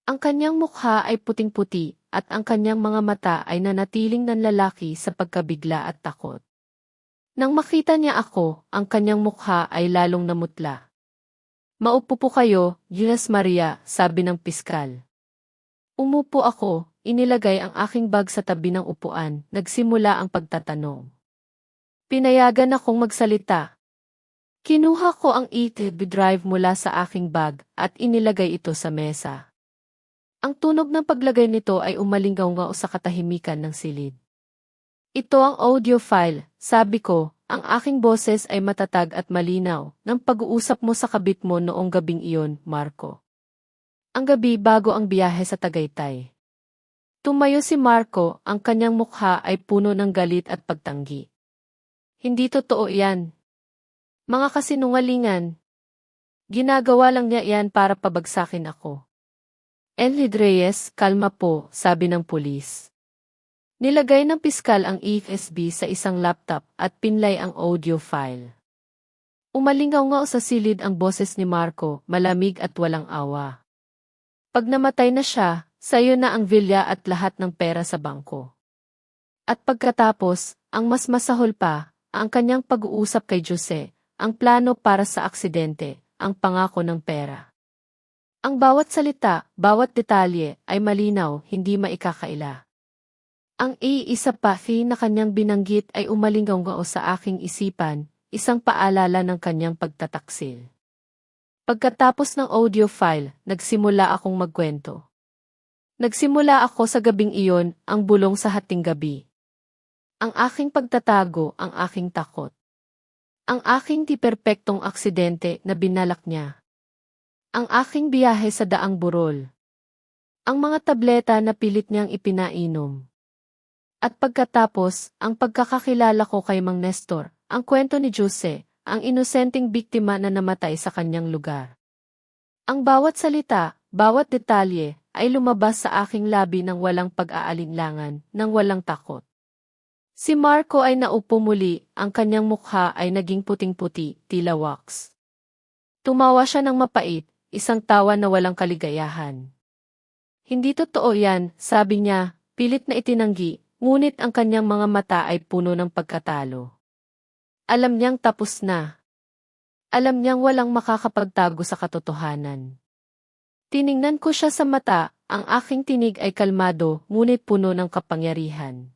Speaker 1: Ang kanyang mukha ay puting-puti, at ang kanyang mga mata ay nanatiling nanlalaki sa pagkabigla at takot. Nang makita niya ako, ang kanyang mukha ay lalong namutla. Maupo po kayo, Jules Maria, sabi ng piskal. Umupo ako, inilagay ang aking bag sa tabi ng upuan, nagsimula ang pagtatanong. Pinayagan akong magsalita. Kinuha ko ang e-tv drive mula sa aking bag at inilagay ito sa mesa. Ang tunog ng paglagay nito ay umalingaw-ngaw sa katahimikan ng silid. Ito ang audio file, sabi ko, ang aking boses ay matatag at malinaw, ng pag-uusap mo sa kabit mo noong gabing iyon, Marco. Ang gabi bago ang biyahe sa Tagaytay. Tumayo si Marco, ang kanyang mukha ay puno ng galit at pagtanggi. Hindi totoo yan. Mga kasinungalingan. Ginagawa lang niya yan para pabagsakin ako. Enlid Reyes, kalma po, sabi ng pulis. Nilagay ng piskal ang USB sa isang laptop at pinlay ang audio file. Umalingaw-ngaw sa silid ang boses ni Marco, malamig at walang awa. Pag namatay na siya, sayo na ang villa at lahat ng pera sa bangko. At pagkatapos, ang mas masahol pa, ang kanyang pag-uusap kay Jose, ang plano para sa aksidente, ang pangako ng pera. Ang bawat salita, bawat detalye, ay malinaw, hindi maikakaila. Ang iisa pa na kanyang binanggit ay umalingaw-ngaw sa aking isipan, isang paalala ng kanyang pagtataksil. Pagkatapos ng audio file, nagsimula akong magkwento. Nagsimula ako sa gabing iyon, ang bulong sa hating gabi. Ang aking pagtatago, ang aking takot. Ang aking di-perpektong aksidente na binalak niya. Ang aking biyahe sa daang burol. Ang mga tableta na pilit niyang ipinainom. At pagkatapos, ang pagkakakilala ko kay Mang Nestor, ang kwento ni Jose, ang inosenteng biktima na namatay sa kanyang lugar. Ang bawat salita, bawat detalye, ay lumabas sa aking labi ng walang pag-aalinlangan, ng walang takot. Si Marco ay naupo muli, ang kanyang mukha ay naging puting-puti, tila wax. Tumawa siya ng mapait, isang tawa na walang kaligayahan. Hindi totoo yan, sabi niya, pilit na itinanggi, ngunit ang kanyang mga mata ay puno ng pagkatalo. Alam niyang tapos na. Alam niyang walang makakapagtago sa katotohanan. Tiningnan ko siya sa mata, ang aking tinig ay kalmado, ngunit puno ng kapangyarihan.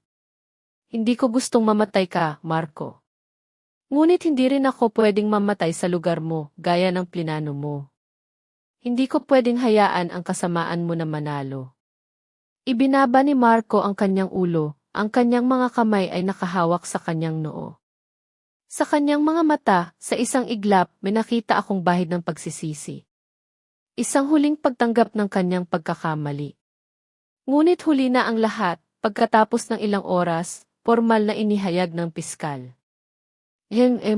Speaker 1: Hindi ko gustong mamatay ka, Marco. Ngunit hindi rin ako pwedeng mamatay sa lugar mo, gaya ng plinano mo. Hindi ko pwedeng hayaan ang kasamaan mo na manalo. Ibinaba ni Marco ang kanyang ulo, ang kanyang mga kamay ay nakahawak sa kanyang noo. Sa kanyang mga mata, sa isang iglap, may nakita akong bahid ng pagsisisi. Isang huling pagtanggap ng kanyang pagkakamali. Ngunit huli na ang lahat, pagkatapos ng ilang oras, formal na inihayag ng piskal.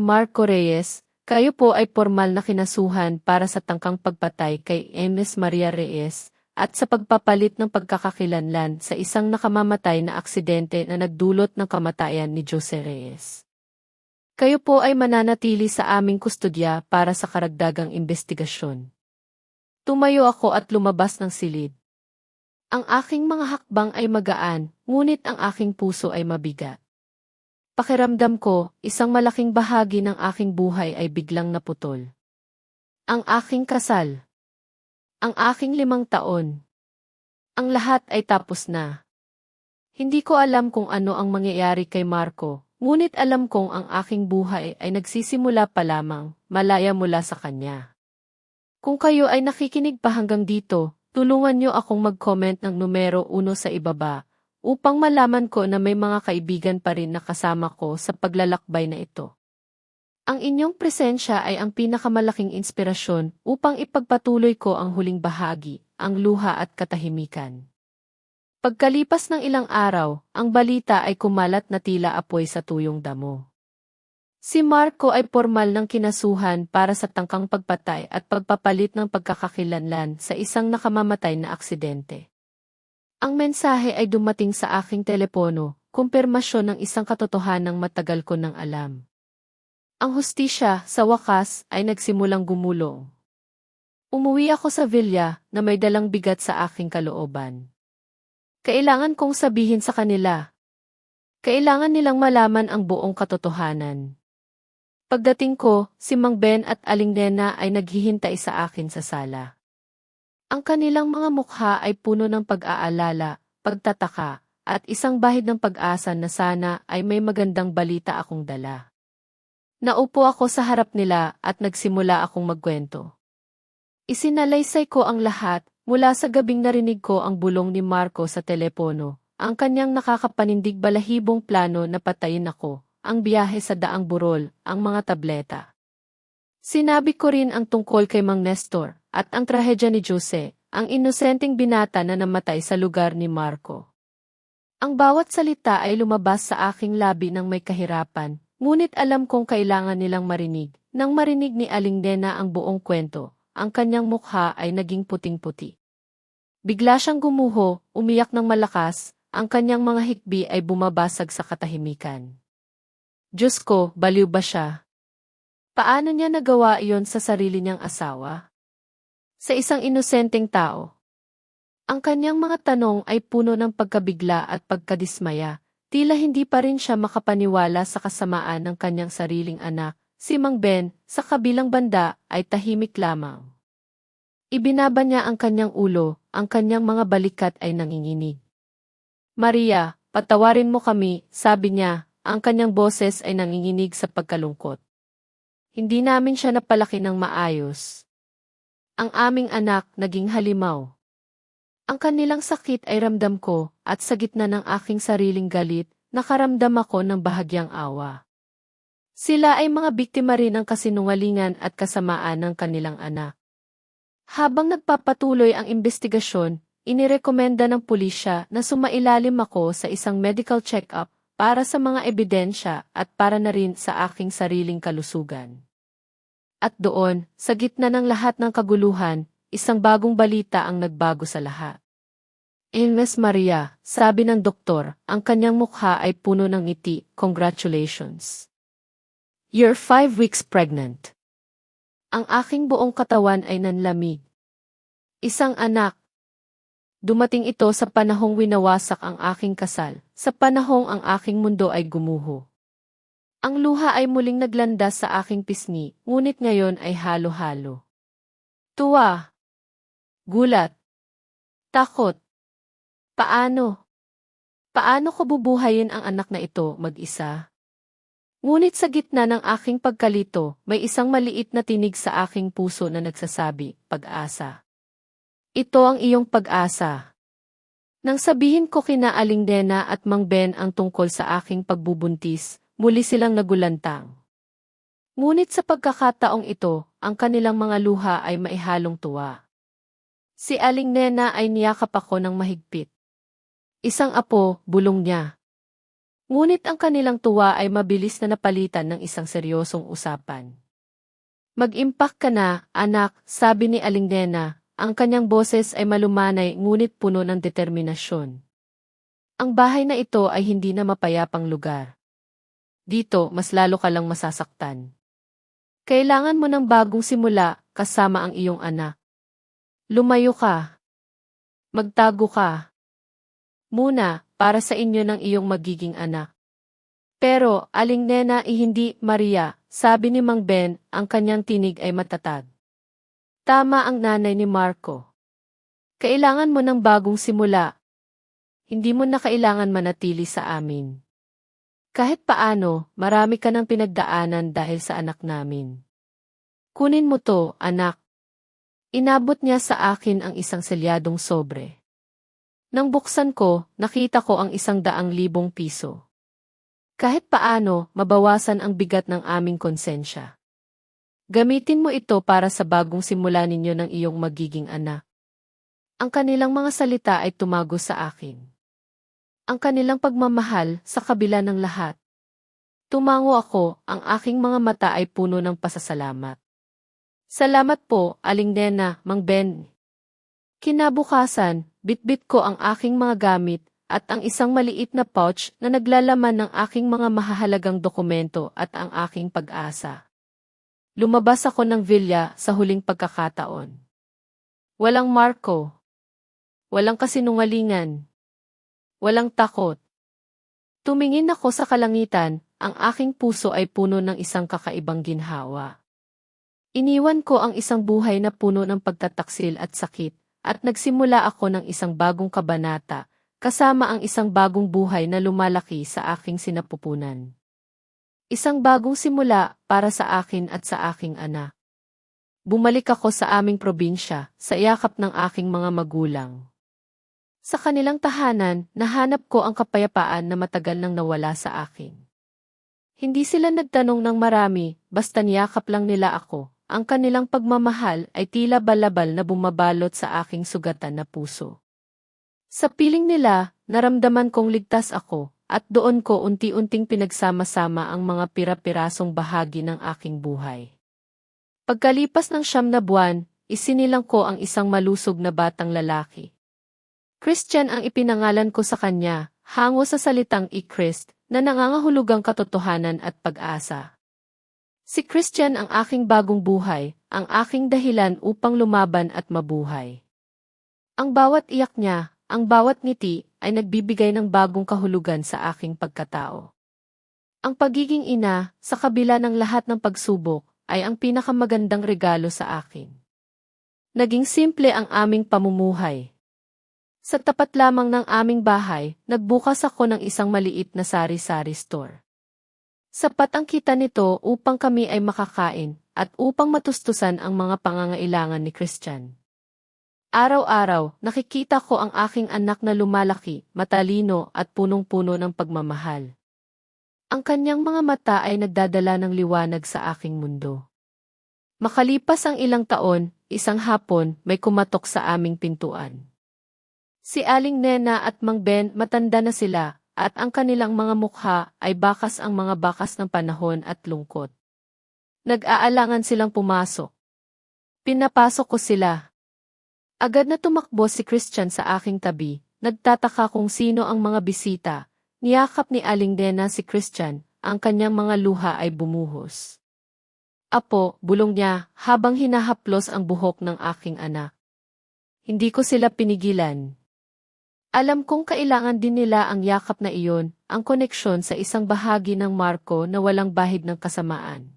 Speaker 1: Marco Reyes, kayo po ay formal na kinasuhan para sa tangkang pagpatay kay Ms. Maria Reyes at sa pagpapalit ng pagkakakilanlan sa isang nakamamatay na aksidente na nagdulot ng kamatayan ni Jose Reyes. Kayo po ay mananatili sa aming kustodya para sa karagdagang investigasyon. Tumayo ako at lumabas ng silid. Ang aking mga hakbang ay magaan, ngunit ang aking puso ay mabigat. Pakiramdam ko, isang malaking bahagi ng aking buhay ay biglang naputol. Ang aking kasal. Ang aking 5 taon. Ang lahat ay tapos na. Hindi ko alam kung ano ang mangyayari kay Marco, ngunit alam kong ang aking buhay ay nagsisimula pa lamang, malaya mula sa kanya. Kung kayo ay nakikinig pa hanggang dito, tulungan niyo akong mag-comment ng numero 1 sa ibaba, upang malaman ko na may mga kaibigan pa rin na kasama ko sa paglalakbay na ito. Ang inyong presensya ay ang pinakamalaking inspirasyon upang ipagpatuloy ko ang huling bahagi, ang luha at katahimikan. Pagkalipas ng ilang araw, ang balita ay kumalat na tila apoy sa tuyong damo. Si Marco ay formal ng kinasuhan para sa tangkang pagpatay at pagpapalit ng pagkakakilanlan sa isang nakamamatay na aksidente. Ang mensahe ay dumating sa aking telepono, kumpirmasyon ng isang katotohanang matagal ko nang alam. Ang hustisya, sa wakas, ay nagsimulang gumulong. Umuwi ako sa villa na may dalang bigat sa aking kalooban. Kailangan kong sabihin sa kanila. Kailangan nilang malaman ang buong katotohanan. Pagdating ko, si Mang Ben at Aling Nena ay naghihintay sa akin sa sala. Ang kanilang mga mukha ay puno ng pag-aalala, pagtataka, at isang bahid ng pag-asa na sana ay may magandang balita akong dala. Naupo ako sa harap nila at nagsimula akong magkwento. Isinalaysay ko ang lahat, mula sa gabing narinig ko ang bulong ni Marco sa telepono, ang kanyang nakakapanindig balahibong plano na patayin ako, ang biyahe sa daang burol, ang mga tableta. Sinabi ko rin ang tungkol kay Mang Nestor, at ang trahedya ni Jose, ang inosenteng binata na namatay sa lugar ni Marco. Ang bawat salita ay lumabas sa aking labi ng may kahirapan, ngunit alam kong kailangan nilang marinig. Nang marinig ni Aling Nena ang buong kwento, ang kanyang mukha ay naging puting-puti. Bigla siyang gumuho, umiyak ng malakas, ang kanyang mga hikbi ay bumabasag sa katahimikan. Diyos ko, baliw ba siya? Paano niya nagawa iyon sa sarili niyang asawa? Sa isang inosenteng tao. Ang kanyang mga tanong ay puno ng pagkabigla at pagkadismaya, tila hindi pa rin siya makapaniwala sa kasamaan ng kanyang sariling anak, si Mang Ben, sa kabilang banda, ay tahimik lamang. Ibinaba niya ang kanyang ulo, ang kanyang mga balikat ay nanginginig. Maria, patawarin mo kami, sabi niya, ang kanyang boses ay nanginginig sa pagkalungkot. Hindi namin siya napalaki ng maayos. Ang aming anak naging halimaw. Ang kanilang sakit ay ramdam ko, at sa gitna ng aking sariling galit, nakaramdam ako ng bahagyang awa. Sila ay mga biktima rin ng kasinungalingan at kasamaan ng kanilang anak. Habang nagpapatuloy ang investigasyon, inirekomenda ng pulisya na sumailalim ako sa isang medical check-up para sa mga ebidensya at para na rin sa aking sariling kalusugan. At doon, sa gitna ng lahat ng kaguluhan, isang bagong balita ang nagbago sa lahat. Ms. Maria, sabi ng doktor, ang kanyang mukha ay puno ng ngiti, congratulations. You're 5 weeks pregnant. Ang aking buong katawan ay nanlamig. Isang anak. Dumating ito sa panahong winawasak ang aking kasal, sa panahong ang aking mundo ay gumuho. Ang luha ay muling naglandas sa aking pisngi, ngunit ngayon ay halo-halo. Tuwa, gulat, takot. Paano? Paano ko bubuhayin ang anak na ito mag-isa? Ngunit sa gitna ng aking pagkalito, may isang maliit na tinig sa aking puso na nagsasabi, pag-asa. Ito ang iyong pag-asa. Nang sabihin ko kina Aling Dena at Mang Ben ang tungkol sa aking pagbubuntis, muli silang nagulantang. Ngunit sa pagkakataong ito, ang kanilang mga luha ay maihalong tuwa. Si Aling Nena ay niyakap ako ng mahigpit. Isang apo, bulong niya. Ngunit ang kanilang tuwa ay mabilis na napalitan ng isang seryosong usapan. Mag-impact ka na, anak, sabi ni Aling Nena. Ang kanyang boses ay malumanay ngunit puno ng determinasyon. Ang bahay na ito ay hindi na mapayapang lugar. Dito, mas lalo ka lang masasaktan. Kailangan mo ng bagong simula kasama ang iyong anak. Lumayo ka. Magtago ka. Muna, para sa inyo ng iyong magiging anak. Pero, Aling Nena hindi, Maria, sabi ni Mang Ben, ang kanyang tinig ay matatag. Tama ang nanay ni Marco. Kailangan mo ng bagong simula. Hindi mo na kailangan manatili sa amin. Kahit paano, marami ka ng pinagdaanan dahil sa anak namin. Kunin mo to, anak. Inabot niya sa akin ang isang selyadong sobre. Nang buksan ko, nakita ko ang 100,000 piso. Kahit paano, mabawasan ang bigat ng aming konsensya. Gamitin mo ito para sa bagong simula ninyo ng iyong magiging anak. Ang kanilang mga salita ay tumago sa akin. Ang kanilang pagmamahal sa kabila ng lahat. Tumango ako, ang aking mga mata ay puno ng pasasalamat. Salamat po, Aling Nena, Mang Ben. Kinabukasan, bitbit ko ang aking mga gamit at ang isang maliit na pouch na naglalaman ng aking mga mahahalagang dokumento at ang aking pag-asa. Lumabas ako ng villa sa huling pagkakataon. Walang Marco. Walang kasinungalingan. Walang takot. Tumingin ako sa kalangitan, ang aking puso ay puno ng isang kakaibang ginhawa. Iniwan ko ang isang buhay na puno ng pagtataksil at sakit, at nagsimula ako ng isang bagong kabanata, kasama ang isang bagong buhay na lumalaki sa aking sinapupunan. Isang bagong simula para sa akin at sa aking anak. Bumalik ako sa aming probinsya, sa yakap ng aking mga magulang. Sa kanilang tahanan, nahanap ko ang kapayapaan na matagal nang nawala sa akin. Hindi sila nagtanong ng marami, basta niyakap lang nila ako. Ang kanilang pagmamahal ay tila balabal na bumabalot sa aking sugatan na puso. Sa piling nila, naramdaman kong ligtas ako, at doon ko unti-unting pinagsama-sama ang mga pira-pirasong bahagi ng aking buhay. Pagkalipas ng 9 na buwan, isinilang ko ang isang malusog na batang lalaki. Christian ang ipinangalan ko sa kanya, hango sa salitang i-Christ, na nangangahulugang katotohanan at pag-asa. Si Christian ang aking bagong buhay, ang aking dahilan upang lumaban at mabuhay. Ang bawat iyak niya, ang bawat ngiti, ay nagbibigay ng bagong kahulugan sa aking pagkatao. Ang pagiging ina, sa kabila ng lahat ng pagsubok, ay ang pinakamagandang regalo sa akin. Naging simple ang aming pamumuhay. Sa tapat lamang ng aming bahay, nagbukas ako ng isang maliit na sari-sari store. Sapat ang kita nito upang kami ay makakain, at upang matustusan ang mga pangangailangan ni Christian. Araw-araw, nakikita ko ang aking anak na lumalaki, matalino at punong-puno ng pagmamahal. Ang kanyang mga mata ay nagdadala ng liwanag sa aking mundo. Makalipas ang ilang taon, isang hapon, may kumatok sa aming pintuan. Si Aling Nena at Mang Ben matanda na sila, at ang kanilang mga mukha ay bakas ang mga bakas ng panahon at lungkot. Nag-aalangan silang pumasok. Pinapasok ko sila. Agad na tumakbo si Christian sa aking tabi, nagtataka kung sino ang mga bisita. Niyakap ni Aling Nena si Christian, ang kanyang mga luha ay bumuhos. Apo, bulong niya, habang hinahaplos ang buhok ng aking anak. Hindi ko sila pinigilan. Alam kong kailangan din nila ang yakap na iyon, ang koneksyon sa isang bahagi ng Marco na walang bahid ng kasamaan.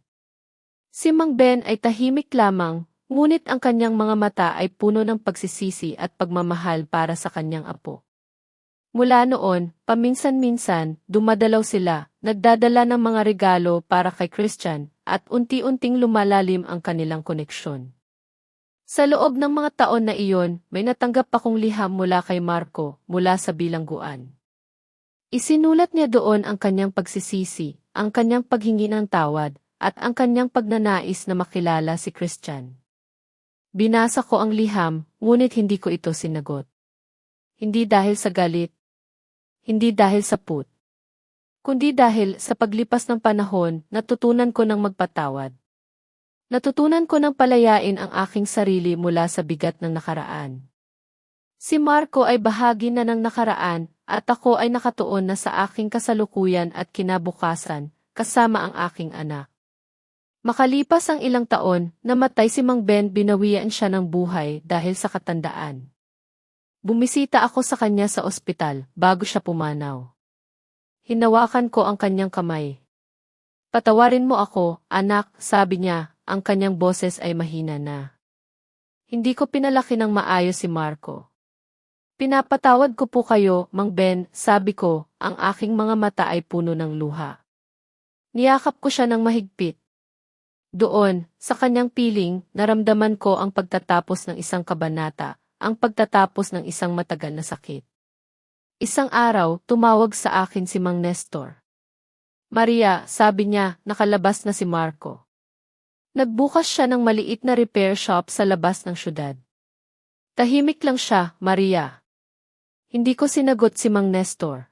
Speaker 1: Si Mang Ben ay tahimik lamang, ngunit ang kanyang mga mata ay puno ng pagsisisi at pagmamahal para sa kanyang apo. Mula noon, paminsan-minsan, dumadalaw sila, nagdadala ng mga regalo para kay Christian, at unti-unting lumalalim ang kanilang koneksyon. Sa loob ng mga taon na iyon, may natanggap akong liham mula kay Marco, mula sa bilangguan. Isinulat niya doon ang kanyang pagsisisi, ang kanyang paghingi ng tawad, at ang kanyang pagnanais na makilala si Christian. Binasa ko ang liham, ngunit hindi ko ito sinagot. Hindi dahil sa galit, hindi dahil sa put, kundi dahil sa paglipas ng panahon, natutunan ko ng magpatawad. Natutunan ko ng palayain ang aking sarili mula sa bigat ng nakaraan. Si Marco ay bahagi na ng nakaraan, at ako ay nakatuon na sa aking kasalukuyan at kinabukasan, kasama ang aking anak. Makalipas ang ilang taon, namatay si Mang Ben, binawian siya ng buhay dahil sa katandaan. Bumisita ako sa kanya sa ospital bago siya pumanaw. Hinawakan ko ang kanyang kamay. Patawarin mo ako, anak, sabi niya, ang kanyang boses ay mahina na. Hindi ko pinalaki ng maayos si Marco. Pinapatawad ko po kayo, Mang Ben, sabi ko, ang aking mga mata ay puno ng luha. Niyakap ko siya ng mahigpit. Doon, sa kanyang piling, naramdaman ko ang pagtatapos ng isang kabanata, ang pagtatapos ng isang matagal na sakit. Isang araw, tumawag sa akin si Mang Nestor. Maria, sabi niya, nakalabas na si Marco. Nagbukas siya ng maliit na repair shop sa labas ng syudad. Tahimik lang siya, Maria. Hindi ko sinagot si Mang Nestor.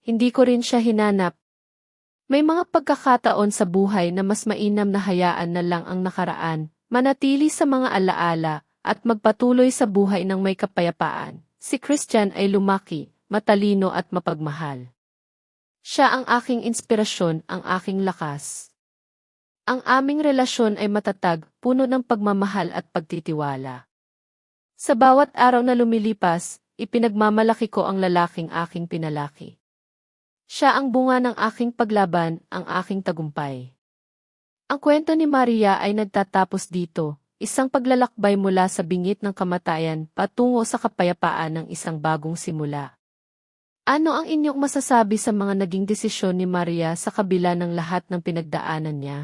Speaker 1: Hindi ko rin siya hinanap. May mga pagkakataon sa buhay na mas mainam na hayaan na lang ang nakaraan, manatili sa mga alaala, at magpatuloy sa buhay ng may kapayapaan. Si Christian ay lumaki, matalino at mapagmahal. Siya ang aking inspirasyon, ang aking lakas. Ang aming relasyon ay matatag, puno ng pagmamahal at pagtitiwala. Sa bawat araw na lumilipas, ipinagmamalaki ko ang lalaking aking pinalaki. Siya ang bunga ng aking paglaban, ang aking tagumpay. Ang kwento ni Maria ay nagtatapos dito, isang paglalakbay mula sa bingit ng kamatayan patungo sa kapayapaan ng isang bagong simula. Ano ang inyong masasabi sa mga naging desisyon ni Maria sa kabila ng lahat ng pinagdaanan niya?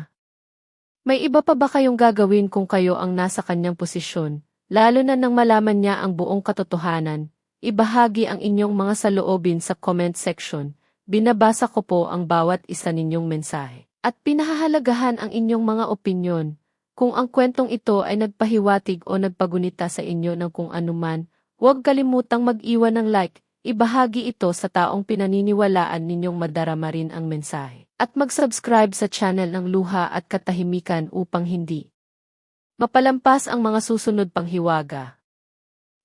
Speaker 1: May iba pa ba kayong gagawin kung kayo ang nasa kanyang posisyon, lalo na nang malaman niya ang buong katotohanan? Ibahagi ang inyong mga saloobin sa comment section. Binabasa ko po ang bawat isa ninyong mensahe. At pinahahalagahan ang inyong mga opinyon. Kung ang kwentong ito ay nagpahiwatig o nagpagunita sa inyo ng kung anuman, huwag kalimutang mag-iwan ng like. Ibahagi ito sa taong pinaniniwalaan ninyong madarama rin ang mensahe. At mag-subscribe sa channel ng Luha at Katahimikan upang hindi mapalampas ang mga susunod pang hiwaga.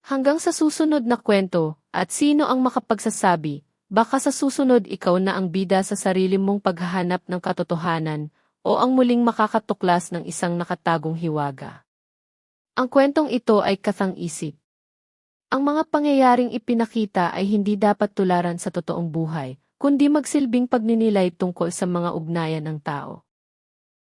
Speaker 1: Hanggang sa susunod na kwento, at sino ang makapagsasabi, baka sa susunod ikaw na ang bida sa sarili mong paghahanap ng katotohanan o ang muling makakatuklas ng isang nakatagong hiwaga. Ang kwentong ito ay kathang-isip. Ang mga pangyayaring ipinakita ay hindi dapat tularan sa totoong buhay, kundi magsilbing pagninilay tungkol sa mga ugnayan ng tao.